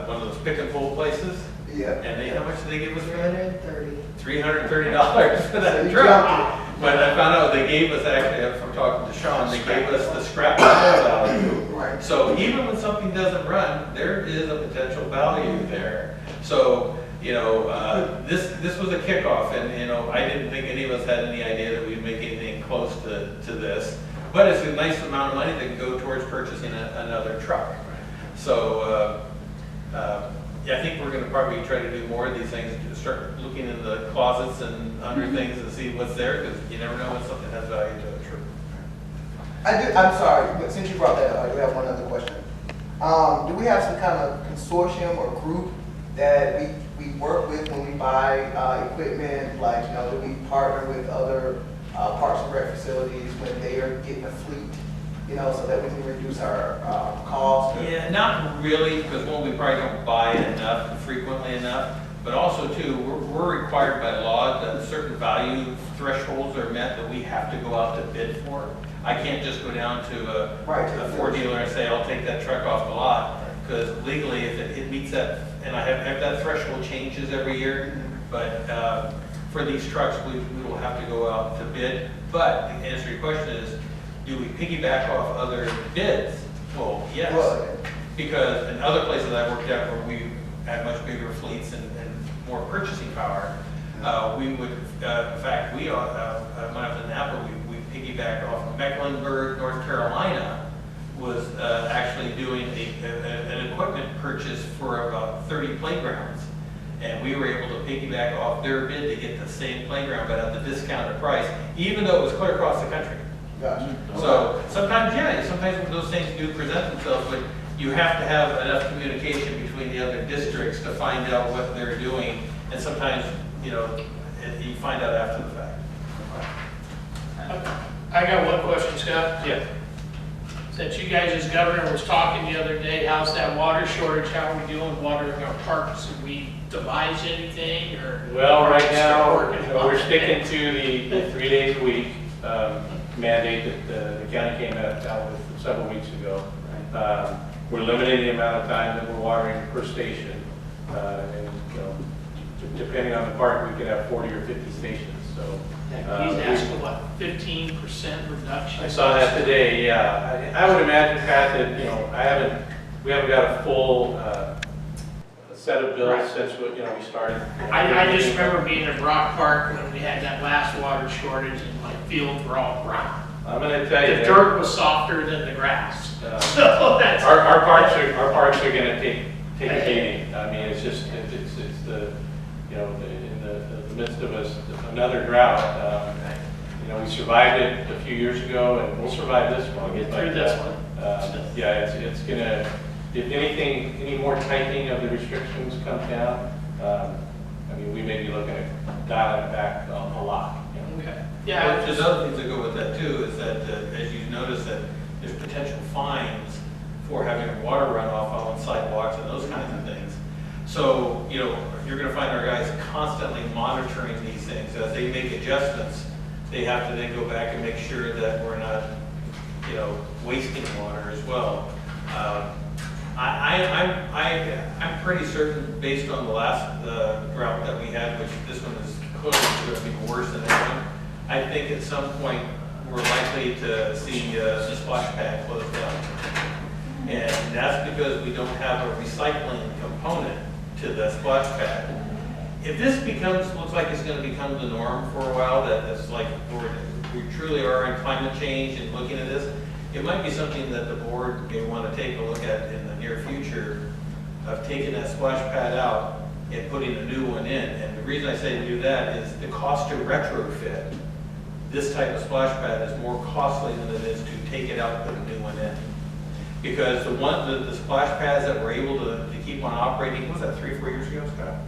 one of those pick and pull places. Yeah. And how much did they give us for that? $330. $330 for So that you truck. jumped But I found out they gave us, actually, from talking to Sean, they gave us the scrap metal value. Right. So even when something doesn't run, there is a potential value there. So, this was a kickoff, and, I didn't think any of us had any idea that we'd make anything close to this. But it's a nice amount of money that can go towards purchasing another truck. So, I think we're gonna probably try to do more of these things, to start looking in the closets and under things and see what's there, because you never know when something has value to it. I'm sorry, but since you brought that up, I do have one other question. Do we have some kind of consortium or group that we work with when we buy equipment? Like, do we partner with other parks and rec facilities when they are getting a fleet, so that we can reduce our costs? Yeah, not really, because one, we probably don't buy it enough and frequently enough. But also too, we're required by law that certain value thresholds are met that we have to go out to bid for. I can't just go down to a Ford dealer and say, I'll take that truck off the lot, because legally, if it meets that, and I have that threshold changes every year, but for these trucks, we will have to go out to bid. But to answer your question is, do we piggyback off other bids? Well, yes, because in other places I worked at where we had much bigger fleets and more purchasing power, we would, in fact, when I was in Napa, we piggybacked off Mecklenburg, North Carolina, was actually doing an equipment purchase for about 30 playgrounds. And we were able to piggyback off their bid to get the same playground, but at the discounted price, even though it was clear across the country. Gotcha. So sometimes those things do present themselves, but you have to have enough communication between the other districts to find out what they're doing. And sometimes, you find out after the fact. I got one question, Scott. Yeah. Since you guys as governor was talking the other day, how's that water shortage? How are we doing watering our parks? Did we devise anything or? Well, right now, working on we're it? sticking to the 3 days a week mandate that the county came out with several weeks ago. We're limiting the amount of time that we're watering per station. And, depending on the park, we could have 40 or 50 stations. So He's asking what, 15% reduction? I saw that today. Yeah, I would imagine, Pat, that we haven't got a full set of bills Right. since we started. I just remember being at Rock Park when we had that last water shortage and my fields were all brown. I'm going to tell you, The dirt was softer than the grass. So that's. our parks are going to take a beating. I mean, it's just it's the in the midst of another drought. We survived it a few years ago, and we'll survive this one. We'll get through this one. Yeah, it's gonna. If anything, any more tightening of the restrictions comes down, we may be looking at dialing it back a lot. Okay. Yeah, Yeah. there's other things that go with that too, is that as you notice that there's potential fines for having water runoff on sidewalks and those kinds of things. So, you're gonna find our guys constantly monitoring these things. As they make adjustments, they have to then go back and make sure that we're not, wasting water as well. I'm pretty certain, based on the last drought that we had, which this one is clearly going to be worse than that one, I think at some point we're likely to see the splash pad close down. And that's because we don't have a recycling component to the splash pad. If this looks like it's going to become the norm for a while, that it's like we truly are in climate change and looking at this, it might be something that the board may want to take a look at in the near future of taking that splash pad out and putting a new one in. And the reason I say to do that is the cost to retrofit this type of splash pad is more costly than it is to take it out and put a new one in. Because the splash pads that we're able to keep on operating, was that 3 or 4 years ago, Scott?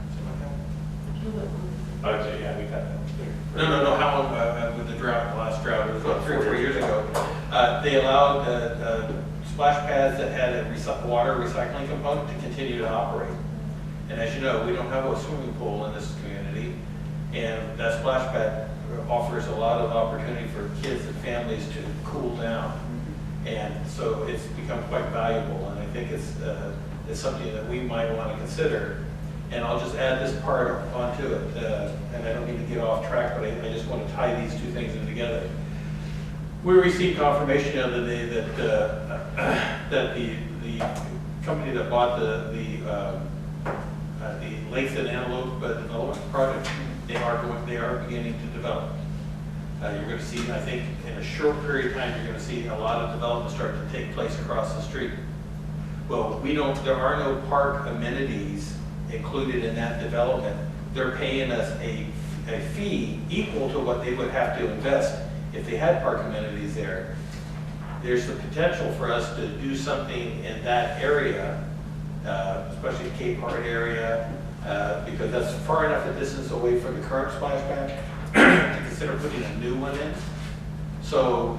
I would say, yeah, we got that. No, how long, with the last drought, it was about 3 or 4 years ago. They allowed splash pads that had a water recycling component to continue to operate. And as you know, we don't have a swimming pool in this community, and that splash pad offers a lot of opportunity for kids and families to cool down. And so it's become quite valuable, and I think it's something that we might want to consider. And I'll just add this part onto it, and I don't need to get off track, but I just want to tie these two things in together. We received confirmation the other day that that the company that bought the Lakes and Antelope development project, they are beginning to develop. You're going to see, I think, in a short period of time, you're going to see a lot of development start to take place across the street. Well, there are no park amenities included in that development. They're paying us a fee equal to what they would have to invest if they had park amenities there. There's the potential for us to do something in that area, especially Cape Heart area, because that's far enough a distance away from the current splash pad to consider putting a new one in. So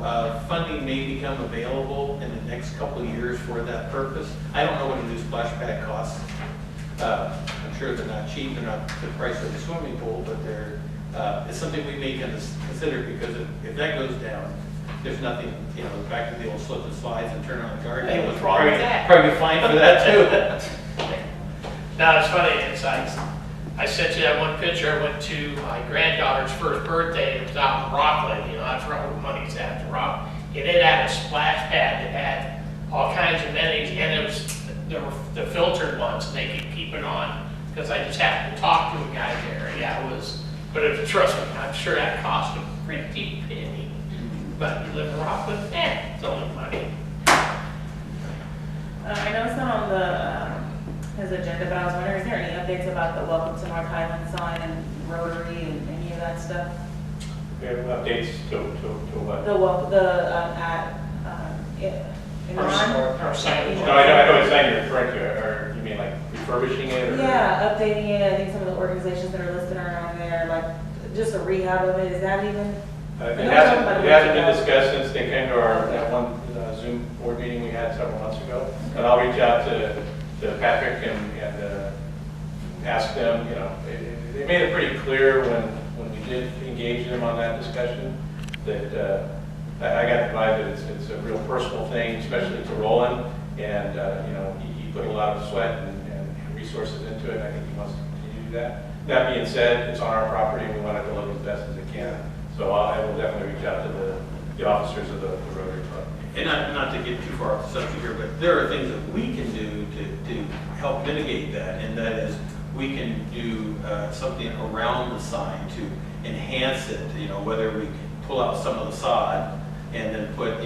funding may become available in the next couple of years for that purpose. I don't know what a new splash pad costs. I'm sure they're not cheap, they're not the price of a swimming pool, but it's something we may consider, because if that goes down, there's nothing, back to the old slip and slides and turn on the garden. Hey, what's wrong with that? Probably fine for that too. Now, it's funny, I sent you that one picture. I went to my granddaughter's first birthday. It was out in Rockland, that's where all the money's at, the Rock. And it had a splash pad that had all kinds of amenities, and there were the filtered ones, and they could keep it on, because I just happened to talk to a guy there. Yeah, trust me, I'm sure that cost a pretty penny. But you live in Rockland, it's only money. I know it's not on his agenda, but I was wondering, is there any updates about the Welcome to North Highland sign and Rotary and any of that stuff? We have updates to what? Our signage. No, I know what sign you're referring to, or you mean like refurbishing it? Or? Yeah, updating it. I think some of the organizations that are listed around there, like just a rehab of it. Is that even? It hasn't been discussed since they came to our one Zoom board meeting we had several months ago. And I'll reach out to Patrick and ask them. They made it pretty clear when we did engage them on that discussion that I got the vibe that it's a real personal thing, especially to Roland. And he put a lot of sweat and resources into it. And I think he wants to continue to do that. That being said, it's on our property, and we want it to look as best as it can. So I will definitely reach out to the officers of the Rotary Club. And not to get too far off the subject here, but there are things that we can do to help mitigate that, and that is we can do something around the sign to enhance it. Whether we pull out some of the sod and then put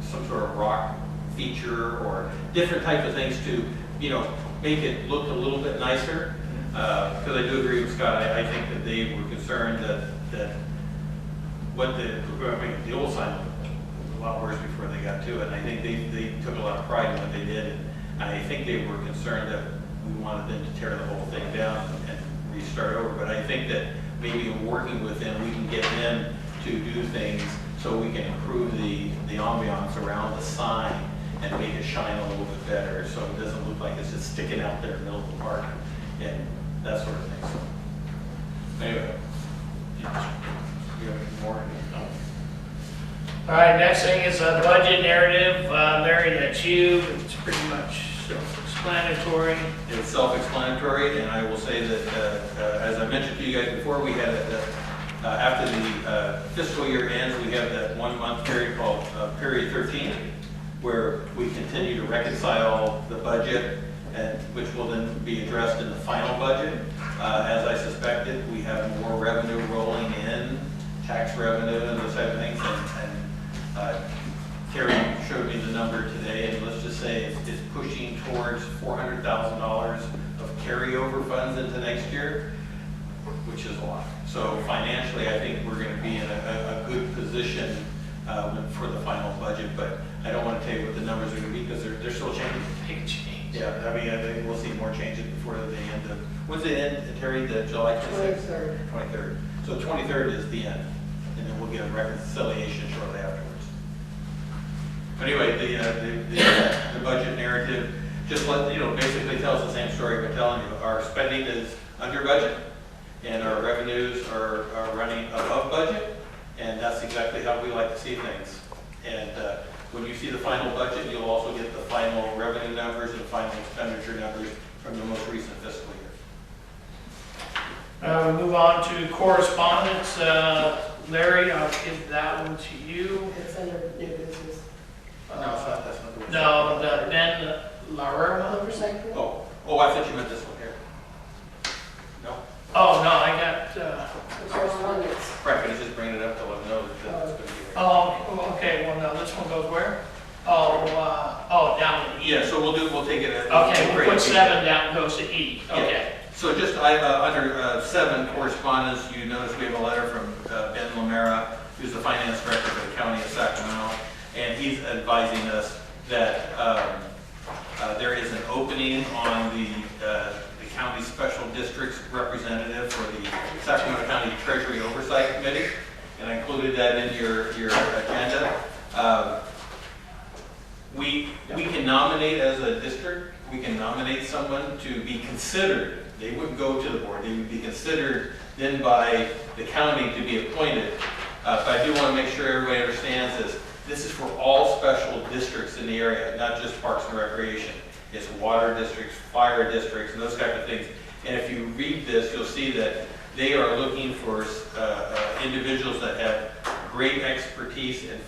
some sort of rock feature or different types of things to make it look a little bit nicer. Because I do agree with Scott. I think that they were concerned that the old sign was a lot worse before they got to it. And I think they took a lot of pride in what they did. And I think they were concerned that we wanted them to tear the whole thing down and restart over. But I think that maybe in working with them, we can get them to do things so we can improve the ambiance around the sign and make it shine a little bit better, so it doesn't look like it's just sticking out there in the middle of the park and that sort of thing. So anyway, you have any more? All right, next thing is a budget narrative. Mary, that's you. It's pretty much self-explanatory. It's self-explanatory, and I will say that, as I mentioned to you guys before, we had after the fiscal year ends, we have that 1 month period called Period 13, where we continue to reconcile the budget, and which will then be addressed in the final budget. As I suspected, we have more revenue rolling in, tax revenue and those type of things, and Terry showed me the number today, and let's just say it's pushing towards $400,000 of carryover funds into next year, which is a lot. So financially, I think we're going to be in a good position for the final budget, but I don't want to tell you what the numbers are going to be because they're still changing. Big change. Yeah, I think we'll see more changes before the end of, when's the end, Terry, the July 26th? 23rd. So 23rd is the end, and then we'll get a reconciliation shortly afterwards. Anyway, the budget narrative just basically tells the same story by telling you our spending is under budget and our revenues are running above budget, and that's exactly how we like to see things. And when you see the final budget, you'll also get the final revenue numbers and the final expenditure numbers from the most recent fiscal year. We move on to correspondence. Larry, I'll give that one to you. It's under new business. No, it's not, that's not the one. No, then Lara. Oversight group? Oh, I thought you meant this one here. No? Oh, no, I got, The correspondence. Right, but it's just bringing it up to let them know that it's going to be here. oh, okay, well, no, this one goes where? Down to E. Yeah, so we'll take it at. Okay, we'll put 7 down, goes to E, okay. So just, under 7 correspondence, you notice we have a letter from Ben Lamera, who's the finance director for the county of Sacramento, and he's advising us that there is an opening on the county special districts representative for the Sacramento County Treasury Oversight Committee, and I included that in your agenda. We can nominate as a district, we can nominate someone to be considered. They wouldn't go to the board, they would be considered then by the county to be appointed. But I do want to make sure everybody understands this is for all special districts in the area, not just Parks and Recreation. It's water districts, fire districts, and those type of things. And if you read this, you'll see that they are looking for individuals that have great expertise in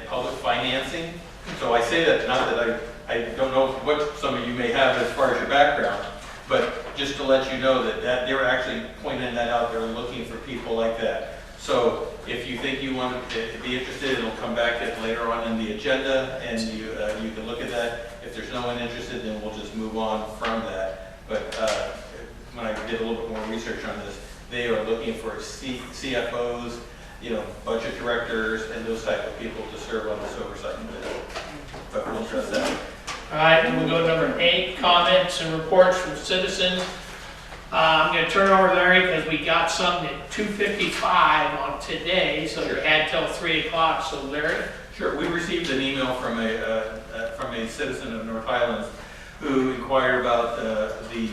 public financing. So I say that, not that I don't know what some of you may have as far as your background, but just to let you know that they're actually pointing that out. They're looking for people like that. So if you think you want to be interested, it'll come back later on in the agenda, and you can look at that. If there's no one interested, then we'll just move on from that. But when I did a little bit more research on this, they are looking for CFOs, budget directors, and those type of people to serve on this oversight committee. But we'll address that. All right, then we'll go to number 8, comments and reports from citizens. I'm going to turn over to Larry because we got something at 2:55 on today, so you had till 3 o'clock. So Larry? Sure. We received an email from a citizen of North Highlands who inquired about the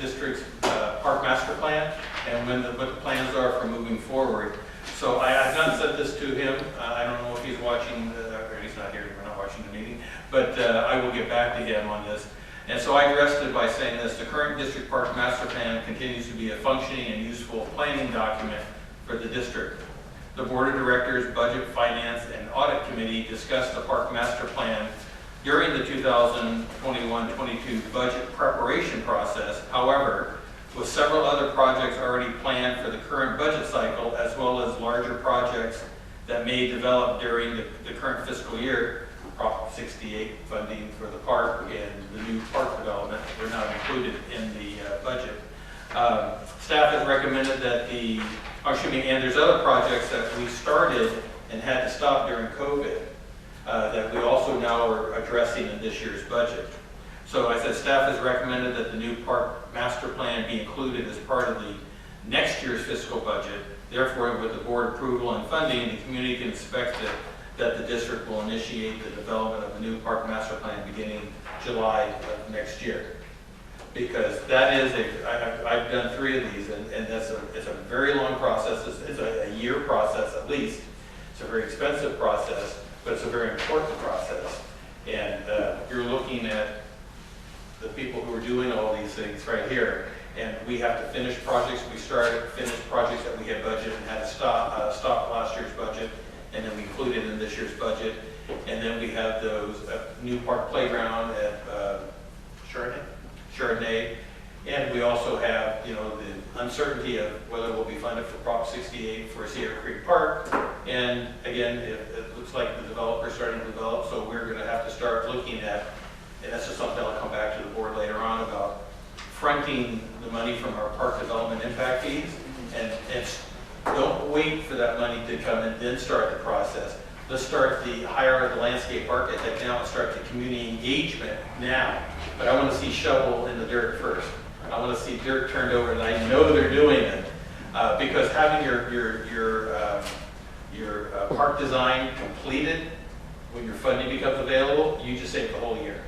district's park master plan and what the plans are for moving forward. So I have not sent this to him. I don't know if he's watching, or he's not here. We're not watching the meeting, but I will get back to him on this. And so I addressed it by saying this: the current district park master plan continues to be a functioning and useful planning document for the district. The Board of Directors, Budget, Finance, and Audit Committee discussed the park master plan during the 2021-22 budget preparation process. However, with several other projects already planned for the current budget cycle, as well as larger projects that may develop during the current fiscal year, Prop 68 funding for the park and the new park development were not included in the budget. Staff has recommended that and there's other projects that we started and had to stop during COVID that we also now are addressing in this year's budget. So I said staff has recommended that the new park master plan be included as part of the next year's fiscal budget. Therefore, with the board approval and funding, the community can expect that the district will initiate the development of a new park master plan beginning July of next year. Because that is I've done 3 of these, and it's a very long process. It's a year process at least. It's a very expensive process, but it's a very important process. And you're looking at the people who are doing all these things right here. And we have to finish projects finish projects that we had budgeted and had to stop last year's budget, and then we included in this year's budget. And then we have those new park playground at Chardonnay. And we also have, the uncertainty of whether it will be funded for Prop 68 for Sierra Creek Park. And again, it looks like the developer's starting to develop, so we're going to have to start looking at, and that's just something I'll come back to the board later on about, fronting the money from our park development impact fees. And don't wait for that money to come and then start the process. Let's hire the landscape architect now and start the community engagement now. But I want to see shovel in the dirt first. I want to see dirt turned over, and I know they're doing it. Because having your park design completed when your funding becomes available, you just save the whole year.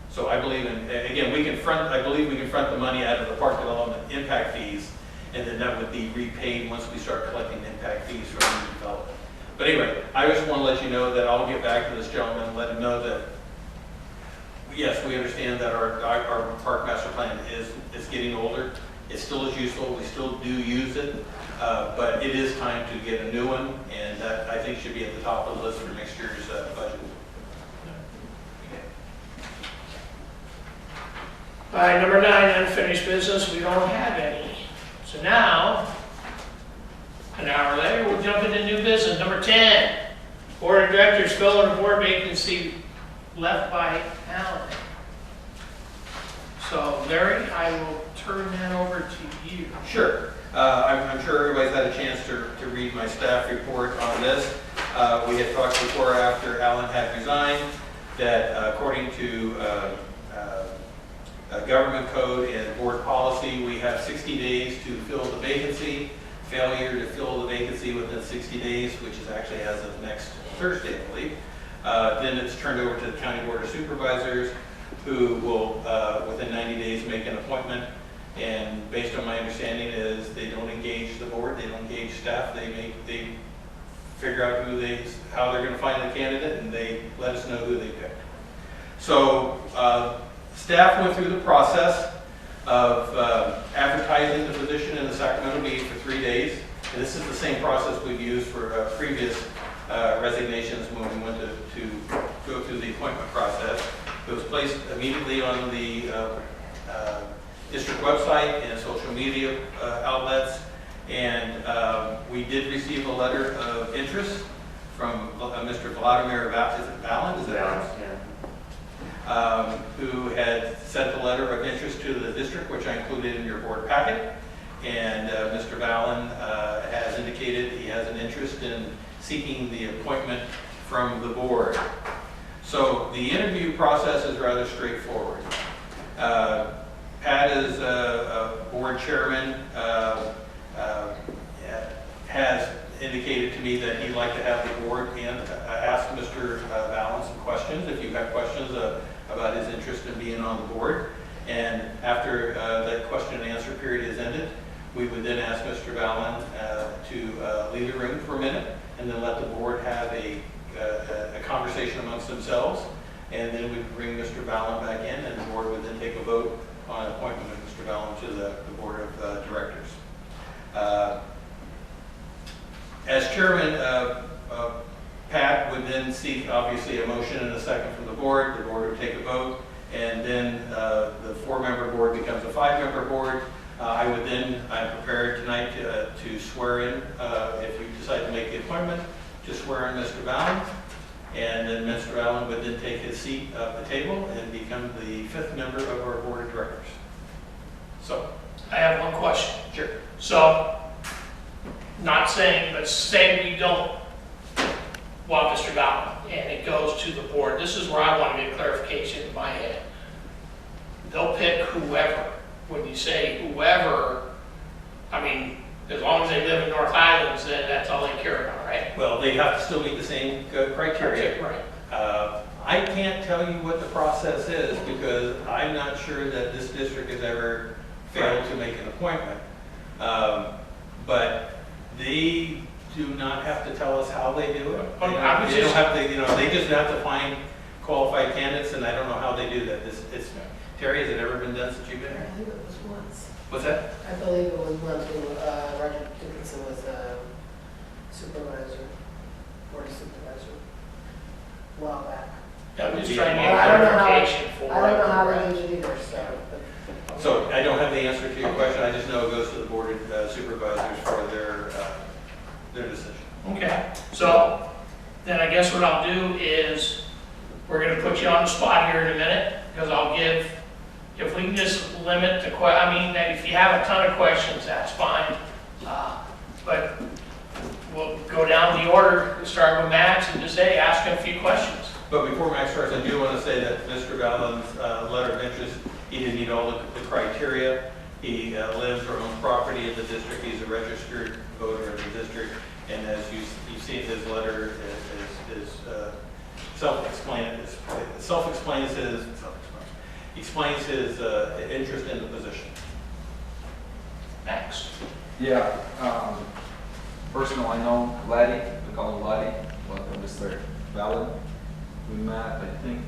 So I believe again, I believe we can front the money out of the park development impact fees, and then that would be repaid once we start collecting impact fees from the development. But anyway, I just want to let you know that I'll get back to this gentleman and let him know that, yes, we understand that our park master plan is getting older. It still is useful. We still do use it. But it is time to get a new one, and that, I think, should be at the top of the list for next year's budget. All right, number 9, unfinished business, we don't have any. So now, an hour later, we'll jump into new business. Number 10, Board of Directors filling a board vacancy left by Alan. So Larry, I will turn that over to you. Sure. I'm sure everybody's had a chance to read my staff report on this. We had talked before, after Alan had resigned, that according to government code and board policy, we have 60 days to fill the vacancy. Failure to fill the vacancy within 60 days, which is actually as of next Thursday, I believe, then it's turned over to the County Board of Supervisors, who will, within 90 days, make an appointment. And based on my understanding is they don't engage the board, they don't engage staff, they figure out how they're going to find the candidate, and they let us know who they pick. So staff went through the process of advertising the position in the Sacramento Bee for 3 days. And this is the same process we've used for previous resignations when we went to go through the appointment process. It was placed immediately on the district website and social media outlets, and we did receive a letter of interest from Mr. Vladimir Valin, is that right? Who had sent a letter of interest to the district, which I included in your board packet. And Mr. Valin has indicated he has an interest in seeking the appointment from the board. So the interview process is rather straightforward. Pat is a board chairman, has indicated to me that he'd like to have the board and ask Mr. Valin some questions, if you have questions about his interest in being on the board. And after that question and answer period is ended, we would then ask Mr. Valin to leave the room for a minute, and then let the board have a conversation amongst themselves. And then we'd bring Mr. Valin back in, and the board would then take a vote on appointment of Mr. Valin to the board of directors. As chairman, Pat would then seek, obviously, a motion and a second from the board. The board would take a vote, and then the 4-member board becomes a 5-member board. I'm prepared tonight to swear in, if you decide to make the appointment, to swear in Mr. Valin. And then Mr. Valin would then take his seat at the table and become the 5th member of our board of directors. So, I have one question. sure. So, not saying, but say we don't want Mr. Valin and it goes to the board. This is where I want to get clarification in my head. They'll pick whoever. When you say whoever, I mean, as long as they live in North Islands, then that's all they care about, right? Well, they have to still meet the same criteria. Right. I can't tell you what the process is because I'm not sure that this district has ever failed to make an appointment. But they do not have to tell us how they do it. They don't have to, they just have to find qualified candidates, and I don't know how they do that. Terry, has it ever been done since you've been I here? think it was once. What's that? I believe it was once when Roger Dickinson was supervisor, board supervisor, a while back. I'm just trying to Well, get I don't know how- clarification for I don't know how it. they use it either, so. So I don't have the answer to your question. I just know it goes to the board of supervisors for their decision. Okay, so then I guess what I'll do is, we're gonna put you on the spot here in a minute, because I'll give, if we can just limit the if you have a ton of questions, that's fine. But we'll go down the order, start with Max, and just say, ask him a few questions. But before Max starts, I do want to say that Mr. Valin's letter of interest, he didn't meet all the criteria. He lives or owns property in the district. He's a registered voter in the district. And as you see, his letter is explains his interest in the position. Max. Yeah, personal, I know Laddie, we call him Laddie, well, Mr. Valin. We met, I think,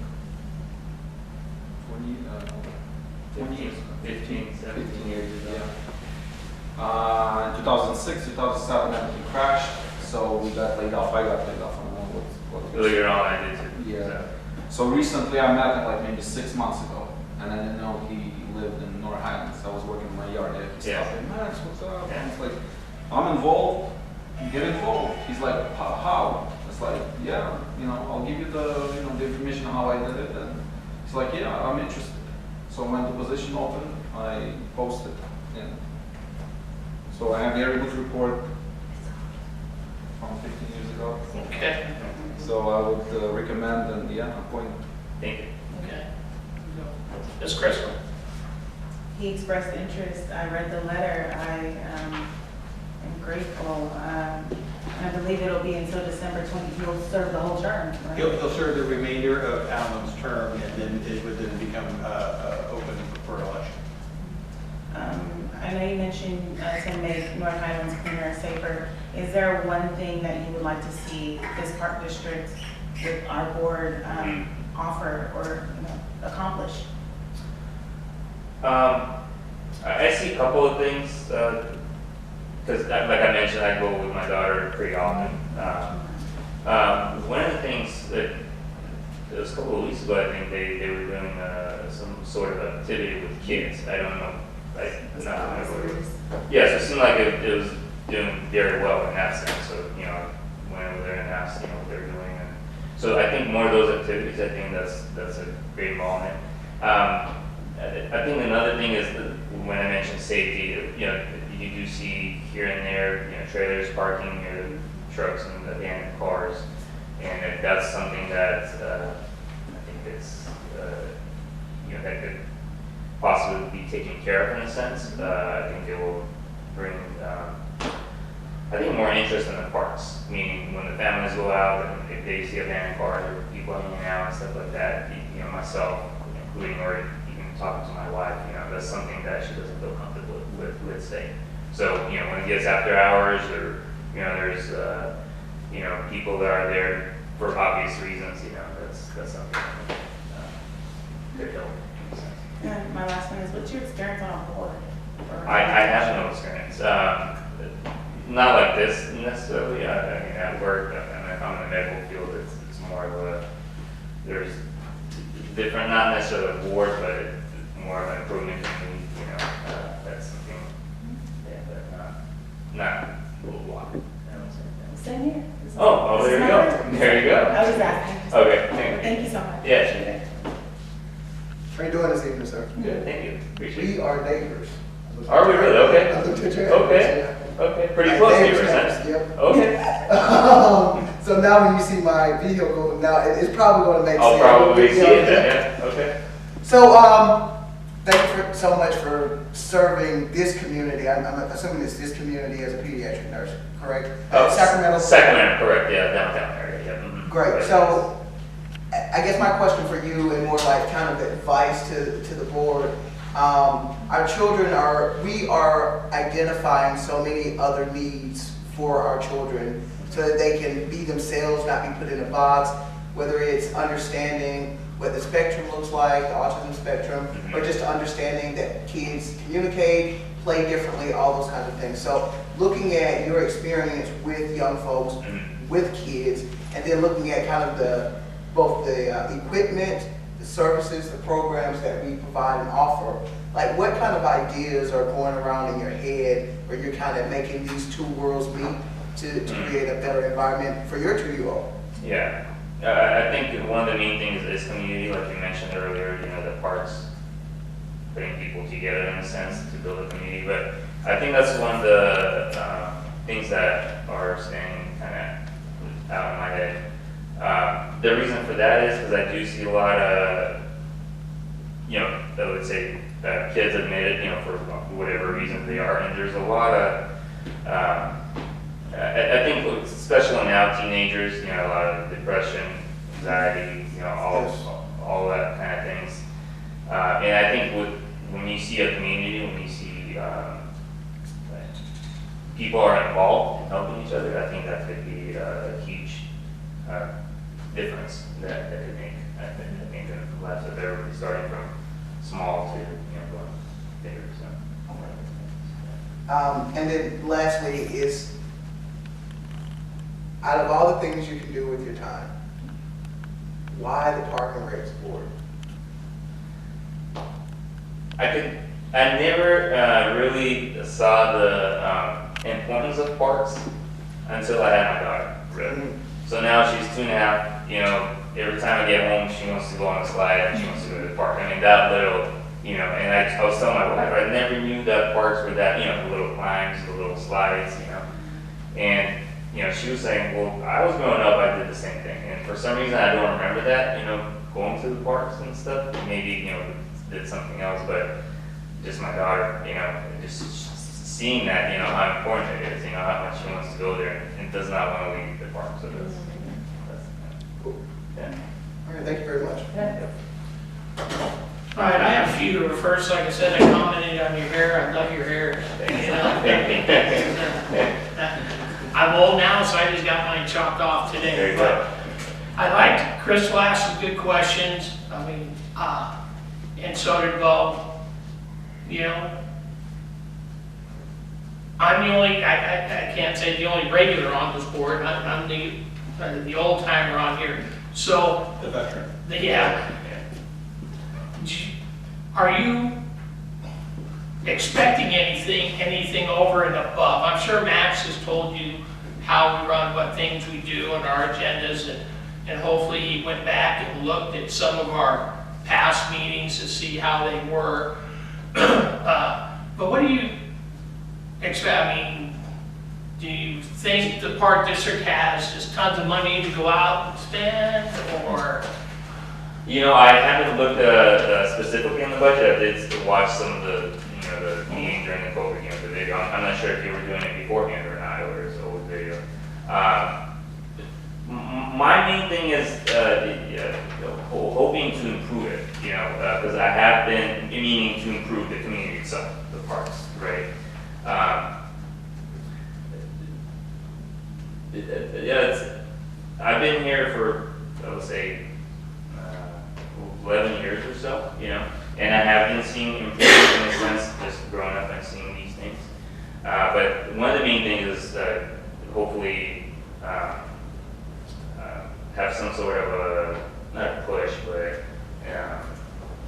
20 years ago. 15, 17 years ago. Yeah. In 2006, 2006, 2007, everything crashed, so we got laid off. I got laid off. I don't know what Believe it or not, I did too. Yeah. So recently I met him like maybe 6 months ago, and I didn't know he lived in North Highlands. I was working in my yard. He Yeah. stopped me, Max, what's up? Yeah. And it's like, I'm involved. Get involved. He's like, how? It's like, yeah, I'll give you the, the information on how I did it. And he's like, yeah, I'm interested. So when the position opened, I posted. And so I have the good report from 15 years ago. Okay, So I would recommend and appoint. Thank you. okay. Ms. Crystal? He expressed interest. I read the letter. I am grateful. And I believe it'll be until December 20. He'll serve the whole term, right? He'll serve the remainder of Alan's term, and then it would then become open for election. I know you mentioned to make North Highlands cleaner and safer. Is there one thing that you would like to see this park district with our board offer or accomplish? I see a couple of things, because like I mentioned, I go with my daughter pretty often. One of the things that, it was a couple of weeks ago, I think they were doing some sort of activity with kids. I don't know, not remember. Yes, it seemed like it was doing very well in that sense. So, went over there and asked, what they're doing. And so I think more of those activities, I think that's a great involvement. I think another thing is that when I mentioned safety, you do see here and there, trailers parking near trucks and abandoned cars, and if that's something that I think it's that could possibly be taken care of in a sense. I think it will bring more interest in the parks. Meaning when the families go out and if they see abandoned cars or people hanging out and stuff like that, myself, including or even talking to my wife, that's something that she doesn't feel comfortable with saying. So, when it gets after hours or, there's, people that are there for obvious reasons, that's something that could help. And my last one is, what's your experience on a board? I have no experience. Not like this necessarily. I mean, at work, if I'm in the medical field, it's more of there's different, not necessarily a board, but it's more of an improvement committee, that's something, but not a little block. Same here. Oh, there you go. There you go. I was asking. Okay, Thank you so much. yeah, sure. How are you doing this evening, sir? Good, thank you. Appreciate We it. are neighbors. Are we really? Okay. I looked at your Okay. address, Okay, pretty yeah. close Like neighbors, neighbors, huh? Yep. Okay. So now when you see my vehicle, now it's probably going to make I'll sense. probably see it Yeah. then, yeah, okay. So, thank you so much for serving this community. I'm assuming it's this community as a pediatric nurse, correct? Sacramento? Sacramento, correct, yeah, downtown area, yeah. Mhm. Great. Right. So, I guess my question for you, and more like kind of advice to the board, our children we are identifying so many other needs for our children so that they can be themselves, not be put in a box, whether it's understanding what the spectrum looks like, the autism spectrum, or just understanding that kids communicate, play differently, all those kinds of things. So looking at your experience with young folks, with kids, and then looking at kind of both the equipment, the services, the programs that we provide and offer, like what kind of ideas are going around in your head where you're kind of making these two worlds meet to create a better environment for your 2-year-old? Yeah, I think one of the main things is community, like you mentioned earlier, the parks, putting people together in a sense to build a community. But I think that's one of the things that are staying kind of out in my head. The reason for that is because I do see a lot of, I would say, kids admitted, for whatever reason they are, and there's a lot of, I think, especially now, teenagers, a lot of depression, anxiety, all that kind of things. And I think when you see a community, when you see people are involved in helping each other, I think that could be a huge difference that could make. I think in the lives of everybody, starting from small to going bigger. So. And then lastly is, out of all the things you can do with your time, why the Park and Recs Board? I never really saw the importance of parks until I had my daughter, really. So now she's 2.5, you know, every time I get home, she wants to go on a slide and she wants to go to the park. I mean, that little, you know, and I was telling my wife, I never knew that parks were that, you know, the little climbs, the little slides, you know. And, you know, she was saying, well, I was growing up, I did the same thing. And for some reason, I don't remember that, you know, going to the parks and stuff. Maybe, you know, did something else, but just my daughter, you know, just seeing that, you know, how important it is, you know, how much she wants to go there and does not want to leave the park. So that's cool. Yeah. All right, thank you very much. All right, I have a few to refer. First, like I said, I commented on your hair. I love your hair. You know? I'm old now, so I just got mine chopped off There today. you But go. I liked, Crystal asked some good questions. I mean, and so did Bo. You know, I'm the only, I can't say the only regular on this board. I'm the old timer on here. So, The veteran. yeah. Are you expecting anything over and above? I'm sure Max has told you how we run, what things we do and our agendas, and hopefully he went back and looked at some of our past meetings to see how they were. But what do you expect? I mean, do you think the park district has just tons of money to go out and spend, or? You know, I haven't looked specifically in the budget. I did watch some of the, you know, the meeting during the COVID, you know, the video. I'm not sure if you were doing it beforehand or not, or it's old video. My main thing is hoping to improve it, you know, because I have been meaning to improve the community itself, the parks, right? I've been here for, I would say, 11 years or so, you know, and I have been seeing improvements in a sense, just growing up and seeing these things. But one of the main things is hopefully have some sort of a, not a push, but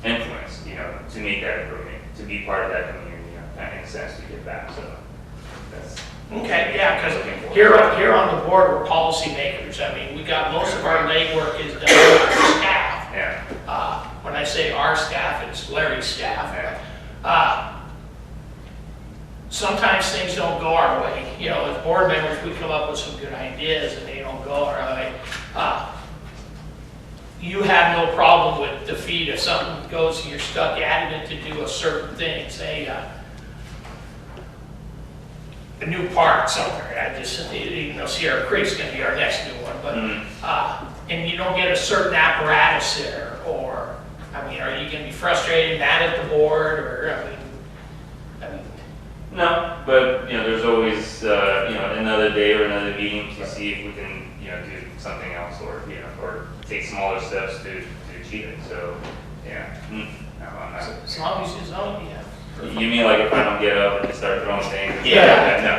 influence, you know, to make that improvement, to be part of that community, you know, in a sense, to give back. So that's Okay, yeah, because here on the board, we're policymakers. I mean, we got most of our legwork is done by our staff. yeah. When I say our staff, it's Larry's staff. Yeah. Sometimes things don't go our way. You know, as board members, we come up with some good ideas and they don't go our way. You have no problem with defeat if something goes and you're stuck adamant to do a certain thing. Say, a new park somewhere. I just, you know, Sierra Creek's going to be our next new one, but and you don't get a certain apparatus there, or I mean, are you going to be frustrated, mad at the board, or I mean, No, but you know, there's always you know, another day or another meeting to see if we can, you know, do something else, or you know, or take smaller steps to achieve it. So yeah, no, I'm not. as long as you don't, yeah. You mean like if I don't get up and start throwing things? Yeah. No.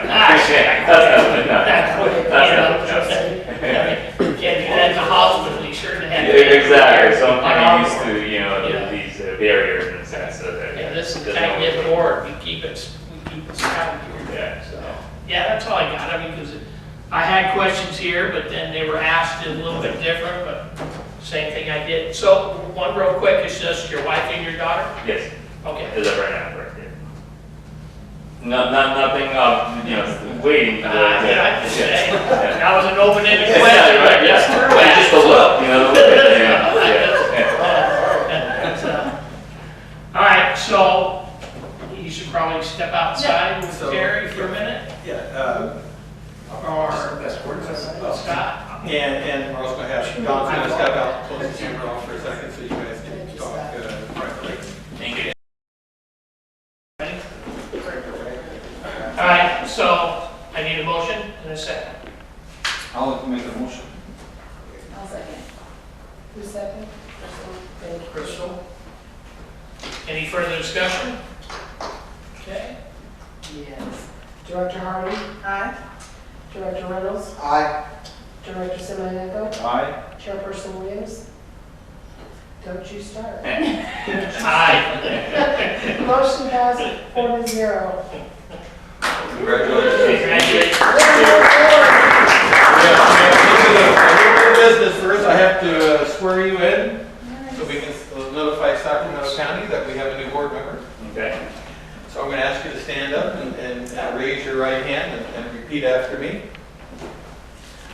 You can't do that in the hospital, you sure to have. Exactly, so I'm kind of used to, you know, these barriers in a sense, so that. Yeah, this is kind of get bored, we keep it scouted here. Yeah. So, yeah, that's all I got. I mean, because I had questions here, but then they were asked a little bit different, but same thing I did. So, one real quick, is just your wife and your daughter? Yes, Okay. is that right now, correct? Yeah. No, nothing, you know, waiting. Yeah, I just say, Yeah. that was an open-ended Yeah, question. right, Yes, yeah. through Just a look, you know, a little bit, yeah. All right, so you should probably step outside with So- Terry for a minute, Yeah, or that's Scott. and we're also gonna have, Don's gonna step out, close the camera off for a second, so you guys can talk privately. Thank you. All right, so I need a motion and a second. I'll make a motion. I'll second. Who's second? Thank you. Crystal? Any further discussion? Okay. Yes. Director Hardy, Aye. Director Reynolds, Aye. Director Simonenko, Aye. Chairperson Williams. Don't you start. Aye. Motion passes 4-0. Congratulations. Congratulations. Business first, I have to swear you in, so we can notify Sacramento County that we have a new board member. Okay. So I'm going to ask you to stand up and raise your right hand and repeat after me.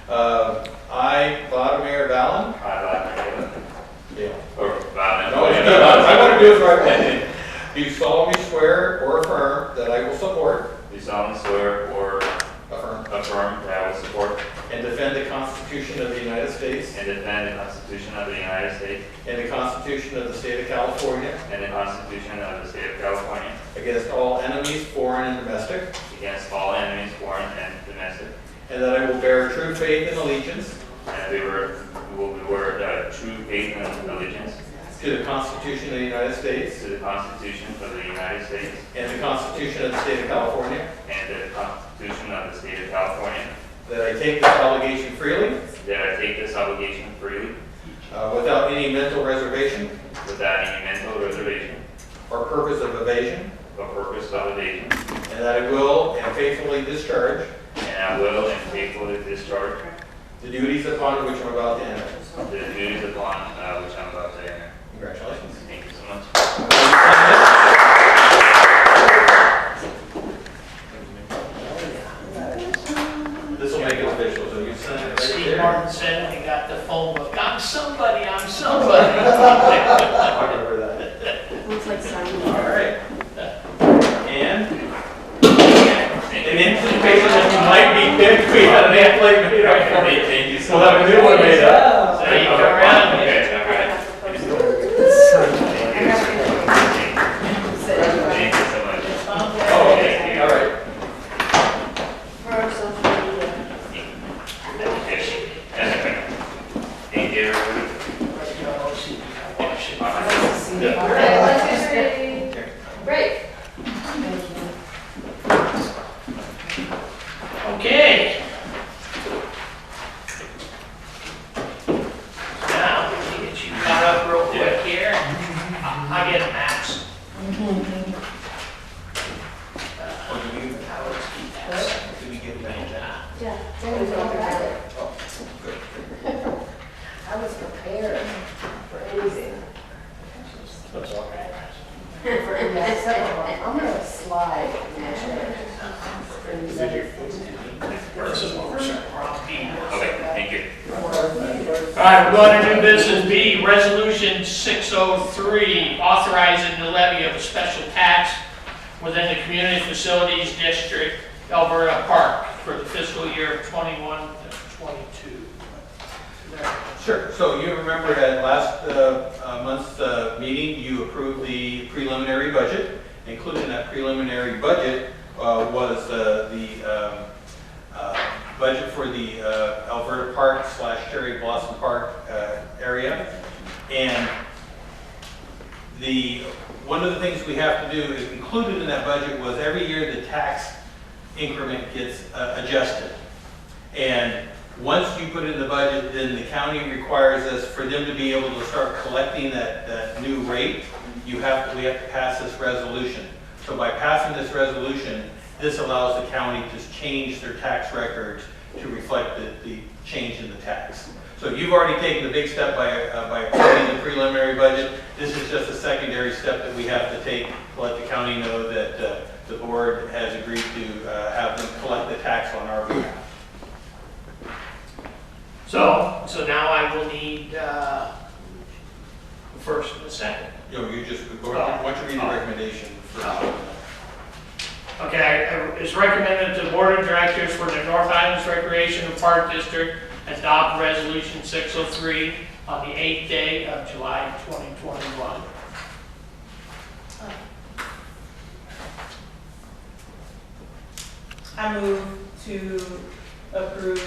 I, Vladimir Valen. Or Valen. No, I want to do it the right way. Do solemnly swear or affirm that I will support, Do solemnly swear or affirm, that I will support and defend the Constitution of the United States and defend the Constitution of the United States and the Constitution of the State of California and the Constitution of the State of California against all enemies, foreign and domestic, against all enemies, foreign and domestic, and that I will bear true faith and allegiance and we will bear true faith and allegiance to the Constitution of the United States to the Constitution of the United States and the Constitution of the State of California, and the Constitution of the State of California, that I take this obligation freely that I take this obligation freely without any mental reservation without any mental reservation or purpose of evasion, or purpose of evasion, and that I will and faithfully discharge and I will and faithfully discharge the duties upon which I'm about to enter. the duties upon which I'm about to enter. Congratulations. Thank you so much. This will make it official, so you sign it right Steve there. Martin said when he got the phone book, I'm somebody, I'm somebody. I remember that. Looks like signing. All right. And in anticipation that you might be picked, we had an athlete made up for me. Thank you so We'll have a new one made up. So you come around and Okay, all right. Thank you so much. Oh, okay, all right. For our social media. Thank you, everybody. Okay, 1, 2, 3. Great. Okay. Now, let me get you caught up real quick here. I get a max. Did we get that? Yeah. I was prepared for anything. That's all right. For any several. I'm gonna slide in my chair. This is what we're starting from B. Okay, thank you. All right, we're going to new business B, Resolution 603, authorizing the levy of a special tax within the Community Facilities District, Alberta Park, for the fiscal year 21 to 22. Sure, so you remember at last month's meeting, you approved the preliminary budget. Included in that preliminary budget was the budget for the Alberta Park / Cherry Blossom Park area. And one of the things we have to do is included in that budget was every year the tax increment gets adjusted. And once you put it in the budget, then the county requires us, for them to be able to start collecting that new rate, we have to pass this resolution. So by passing this resolution, this allows the county to change their tax records to reflect the change in the tax. So you've already taken the big step by approving the preliminary budget. This is just a secondary step that we have to take to let the county know that the board has agreed to have them collect the tax on our behalf. So now I will need the first and the second. You just, why don't you read the recommendation first? Okay, it's recommended that the Board of Directors for the North Islands Recreation and Park District adopt Resolution 603 on the 8th day of July 2021. I move to approve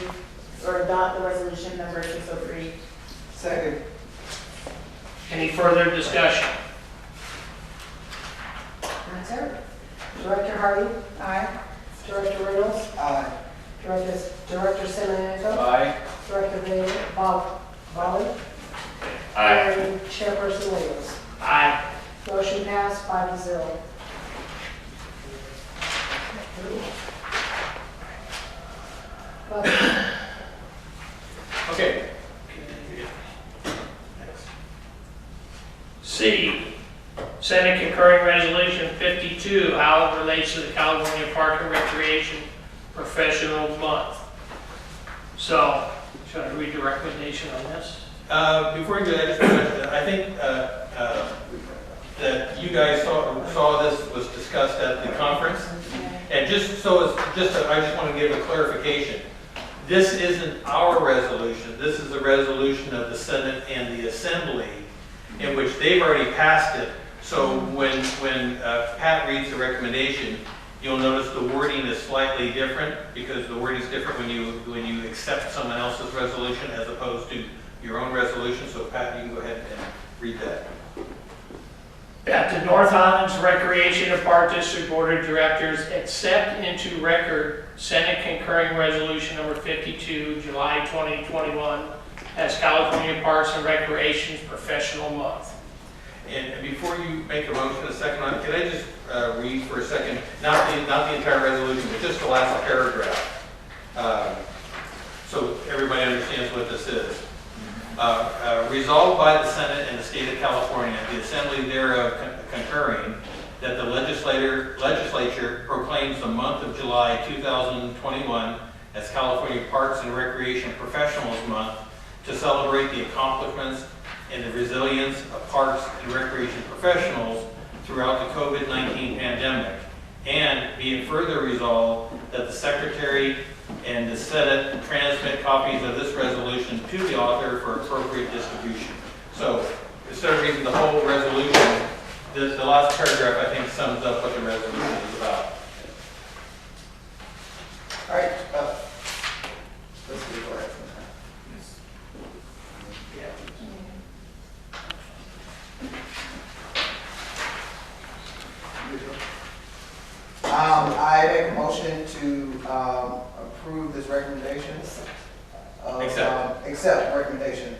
or adopt the resolution number 603. Second. Any further discussion? That's it. Director Hardy, Aye. Director Reynolds, Aye. Director Semenico, Aye. Director Ballin, Aye. and Chairperson Williams. Aye. Motion passed 5-0. Okay. C, Senate concurring resolution 52, how it relates to the California Park and Recreation Professional Month. So, should I read the recommendation on this? Before you do that, I just want to, I think that you guys saw this was discussed at the conference. And just so it's, I just want to give a clarification. This isn't our resolution. This is a resolution of the Senate and the Assembly in which they've already passed it. So when Pat reads the recommendation, you'll notice the wording is slightly different because the wording is different when you accept someone else's resolution as opposed to your own resolution. So Pat, you can go ahead and read that. That the North Islands Recreation and Park District Board of Directors accept into record Senate concurring resolution number 52, July 2021, as California Parks and Recreation's Professional Month. And before you make a motion, a second on, can I just read for a second, not the entire resolution, but just the last paragraph, so everybody understands what this is. Resolved by the Senate and the State of California, the Assembly thereof concurring, that the legislature proclaims the month of July 2021 as California Parks and Recreation Professionals Month to celebrate the accomplishments and the resilience of parks and recreation professionals throughout the COVID-19 pandemic. And be it further resolved that the Secretary and the Senate transmit copies of this resolution to the author for appropriate distribution. So instead of reading the whole resolution, the last paragraph I think sums up what the resolution is about. All right, let's do it. I make a motion to approve this recommendation. Accept recommendation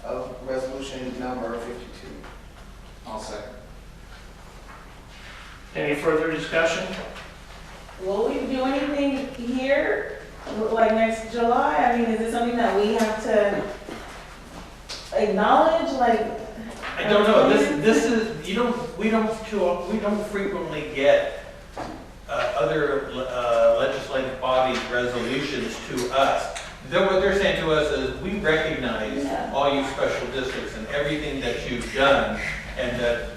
of resolution number 52. I'll second. Any further discussion? Will we do anything here, like next July? I mean, is it something that we have to acknowledge, like? I don't know. This is we don't frequently get other legislative bodies' resolutions to us. What they're saying to us is we recognize all you special districts and everything that you've done, and that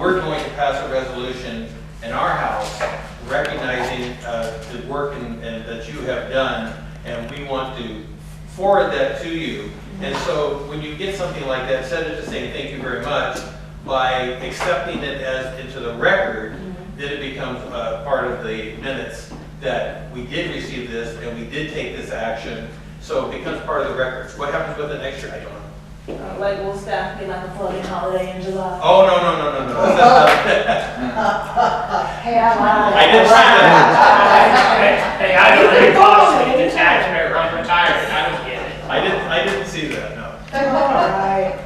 we're going to pass a resolution in our house recognizing the work and that you have done, and we want to forward that to you. And so when you get something like that, instead of just saying thank you very much, by accepting it as into the record, then it becomes part of the minutes that we did receive this and we did take this action. So it becomes part of the records. What happens with it next year, I don't know. Like, will staff get like a floating holiday in July? Oh, no. Hey, I lied. I didn't see that. Hey, I don't think policy, the taxpayer, I'm retired, I don't get it. I didn't see that, no. All right.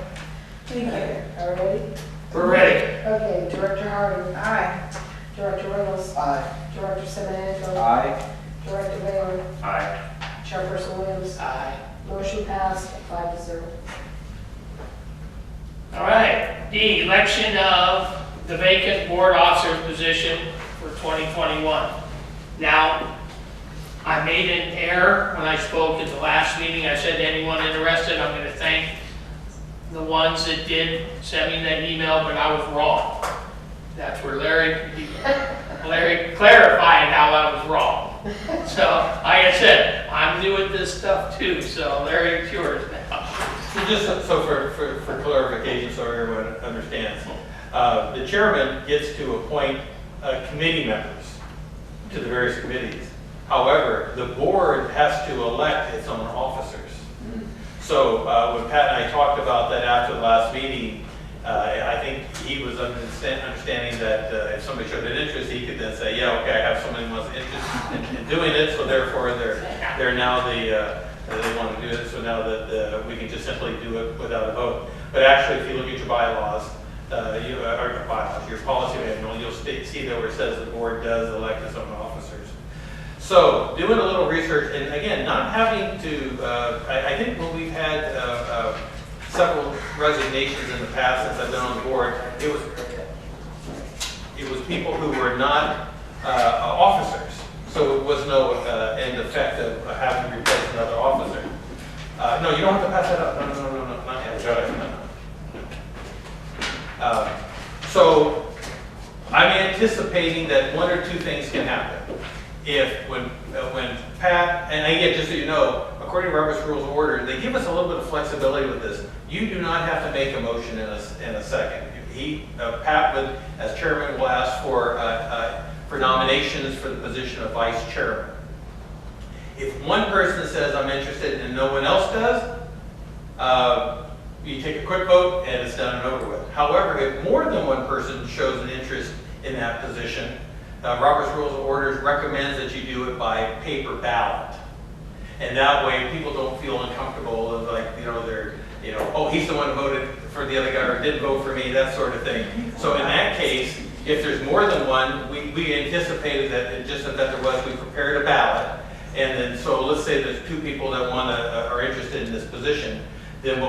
Thank you. Are we ready? We're ready. Okay, Director Harding. Aye. Director Reynolds. Aye. Director Semenico. Aye. Director Bailey. Aye. Chairperson Williams. Aye. Motion passed 5-0. All right, D, election of the vacant board officer position for 2021. Now, I made an error when I spoke at the last meeting. I said to anyone interested, I'm going to thank the ones that did send me that email, but I was wrong. That's where Larry clarified how I was wrong. So, like I said, I'm new at this stuff too, so Larry, it's yours now. So just so for clarification, so everyone understands, the chairman gets to appoint committee members to the various committees. However, the board has to elect its own officers. So when Pat and I talked about that after the last meeting, I think he was understanding that if somebody showed an interest, he could then say, yeah, okay, I have somebody who wants interest in doing it, so therefore they're now they want to do it, so now that we can just simply do it without a vote. But actually, if you look at your bylaws, your policy manual, you'll see there where it says the board does elect its own officers. So, doing a little research, and again, not having to, I think when we've had several resignations in the past since I've been on the board, it was people who were not officers. So it was no end effect of having to replace another officer. No, you don't have to pass that up. No, not yet. Go ahead. No. So I'm anticipating that one or two things can happen. If when Pat, and again, just so you know, according to Robert's Rules of Order, they give us a little bit of flexibility with this. You do not have to make a motion in a second. Pat would, as chairman, will ask for nominations for the position of vice chairman. If one person says I'm interested and no one else does, you take a quick vote and it's done and over with. However, if more than one person shows an interest in that position, Robert's Rules of Orders recommends that you do it by paper ballot. And that way people don't feel uncomfortable of oh, he's the one who voted for the other guy or didn't vote for me, that sort of thing. So in that case, if there's more than one, we anticipated that we prepared a ballot. And then, so let's say there's two people that are interested in this position, then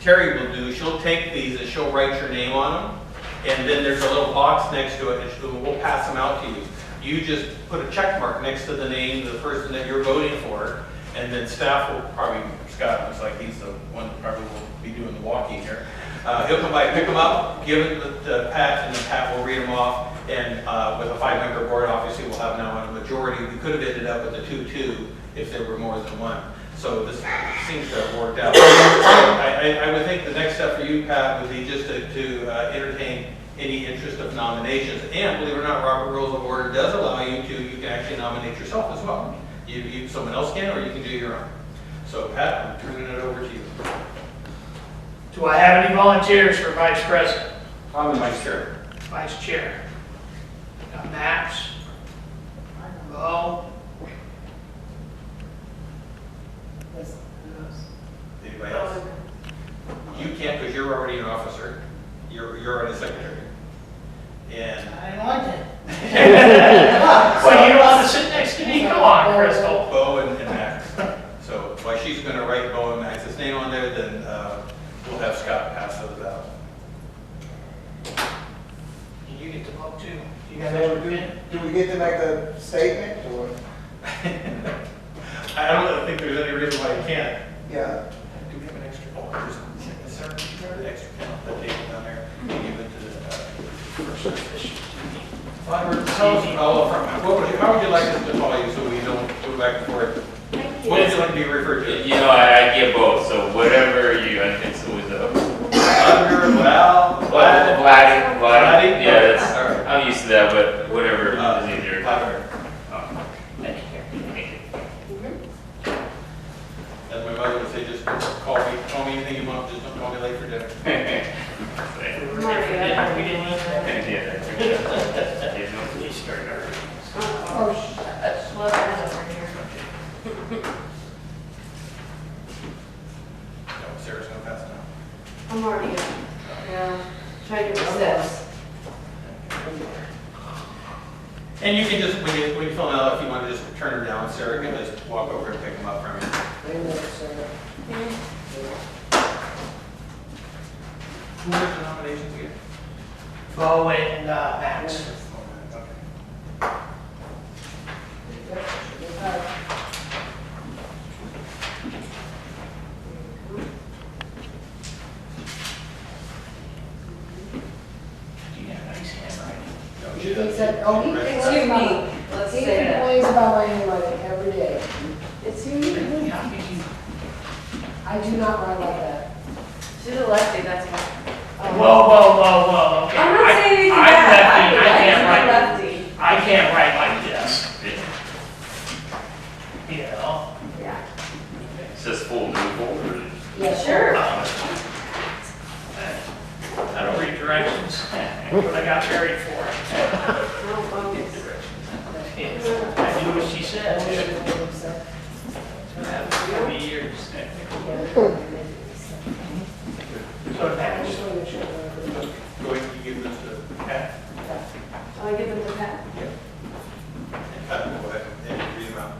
Terry will do, she'll take these and she'll write your name on them. And then there's a little box next to it and we'll pass them out to you. You just put a check mark next to the name of the person that you're voting for. And then staff will probably, Scott looks like he's the one that probably will be doing the walking here. He'll come by, pick them up, give it to Pat, and then Pat will read them off. And with a 5-member board, obviously we'll have now a majority. We could have ended up with a 2-2 if there were more than one. So this seems to have worked out. I would think the next step for you, Pat, would be just to entertain any interest of nominations. And believe it or not, Robert Rules of Order does allow you can actually nominate yourself as well. Someone else can, or you can do your own. So Pat, I'm turning it over to you. Do I have any volunteers for vice president? I'm the vice chair. Vice chair. Got Max. Bo. Anybody else? You can't because you're already an officer. You're already a secretary. And I didn't want it. Well, you don't want to sit next to me? Come on, Crystal. Bo and Max. So while she's going to write Bo and Max's name on there, then we'll have Scott pass those out. And you get to vote too. You got So extra pen? do we get to make a statement or? I don't think there's any reason why you can't. Yeah. Do we have an extra? Oh, there's an extra pen on the table down there. You give it to the first official. How would you like us to call you so we don't go back and forth? What would you like to be referred to? You know, I get both, so whatever I think it's always Vladdy? Yeah, that's, All right. I'm used to that, but whatever is easier. Thank you. Thank you. As my mother would say, just call me anything you want, just don't call me late for dinner. We didn't eat that. Yeah, that's good. We started our. Slow down over here. No, Sarah's gonna pass it out. I'm already, trying to resist. And you can just, when you fill them out, if you want to just turn her down, Sarah can just walk over and pick them up from you. Who was the nominations again? Bo and Max. Okay. Do you have nice handwriting? No, He she doesn't. said, oh, he thinks It's about, unique, let's he say that. complains about my handwriting every day. It's unique. Really? How could you? I do not write like that. She's a lefty, that's why. Whoa, okay. I'm not saying anything I'm bad. lefty, I can't write. Lefty. I can't write like this. You know? Yeah. It says full, do full, or? Yeah, Sure. Um, what I got married for. No focus. I do what she said. Yeah, 40 years. So next. Go ahead and give this to Pat. I'll give them to Pat. Pat, go ahead and read them out.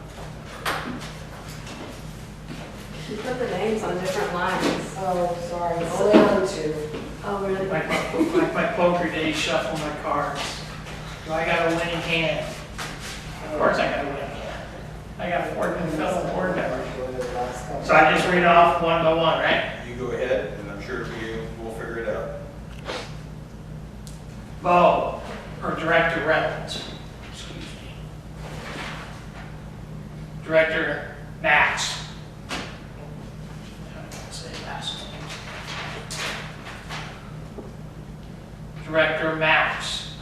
You put the names on different lines. Oh, sorry, only on two. Oh, really? Like my poker days, shuffle my cards. Do I got a winning hand? Of course I got a winning hand. I got 14 fellow board members. So I just read off one by one, right? You go ahead, and I'm sure you will figure it out. Bo, or Director Reynolds. Excuse me. Director Max. I can't say last name. Director Max.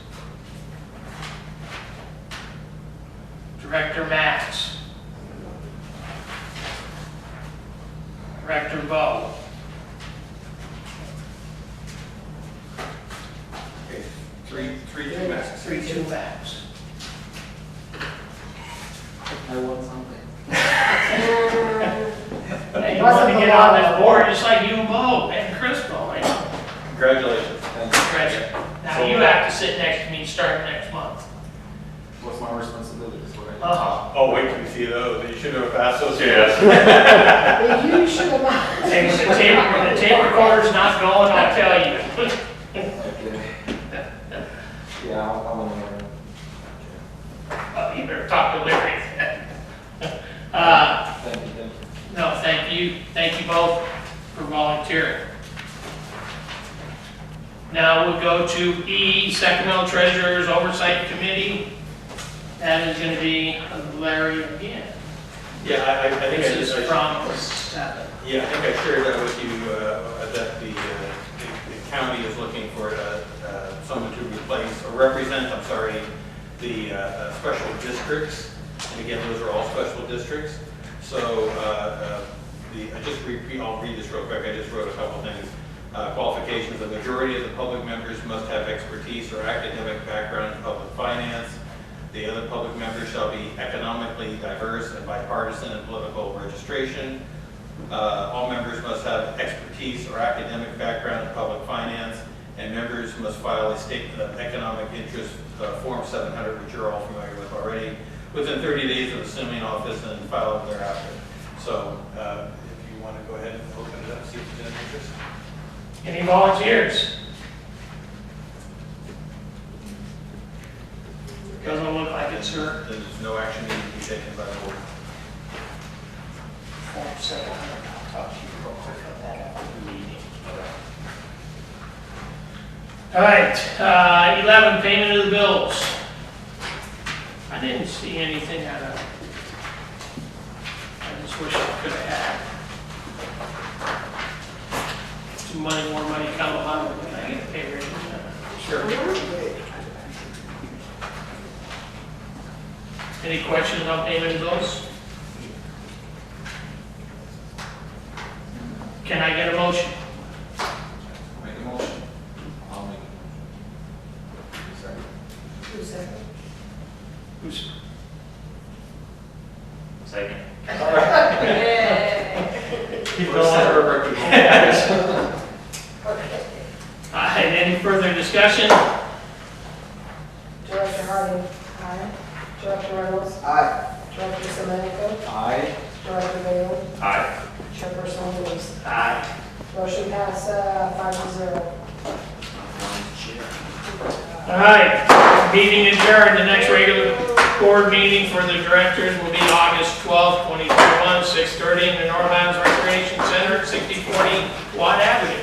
Director Max. Director Bo. Okay, three to max. 3-2 Max. I want something. Hey, you want to get on this board just like you and Bo and Crystal, right? Congratulations. Treasure. Now you have to sit next to me starting next month. What's my responsibilities? What I Oh, wait till you see those. You should have passed those. Yes. You should have. Hey, when the tape recorder's not going, I'll tell you. Okay. Yeah, I want to learn. You better talk to Larry. Thank you. No, thank you. Thank you both for volunteering. Now we'll go to E, Sacramento Treasurer's Oversight Committee. That is going to be Larry again. Yeah, I think This I is just. from 7. Yeah, I think I shared that with you, that the county is looking for someone to replace, or represent, the special districts. And again, those are all special districts. So I'll read this real quick. I just wrote a couple things. Qualifications: the majority of the public members must have expertise or academic background in public finance. The other public members shall be economically diverse and bipartisan in political registration. All members must have expertise or academic background in public finance, and members must file a statement of economic interest, Form 700, which you're all familiar with already, within 30 days of assuming office and file it thereafter. So if you want to go ahead and open it up, see if there's any interest. Any volunteers? Doesn't look like it, sir. There's no action needed to be taken by the board. Form 700. I'll talk to you real quick on that after the meeting. All right, 11, payment of the bills. I didn't see anything out of, I just wish I could have had. Some money, more money come along, can I get a pay raise? Sure. Any questions on payment of bills? Can I get a motion? Make a motion. I'll make a motion. Who's second? Who's? Second. Keep it on. Any further discussion? Director Harding? Aye. Director Reynolds? Aye. Director Semeniko? Aye. Director Bailey? Aye. Chairperson Williams? Aye. Motion passed, 5-0. All right, meeting adjourned. The next regular board meeting for the directors will be August 12th, 2021, 6:30 in the North Islands Recreation Center, 6040 Watt Avenue.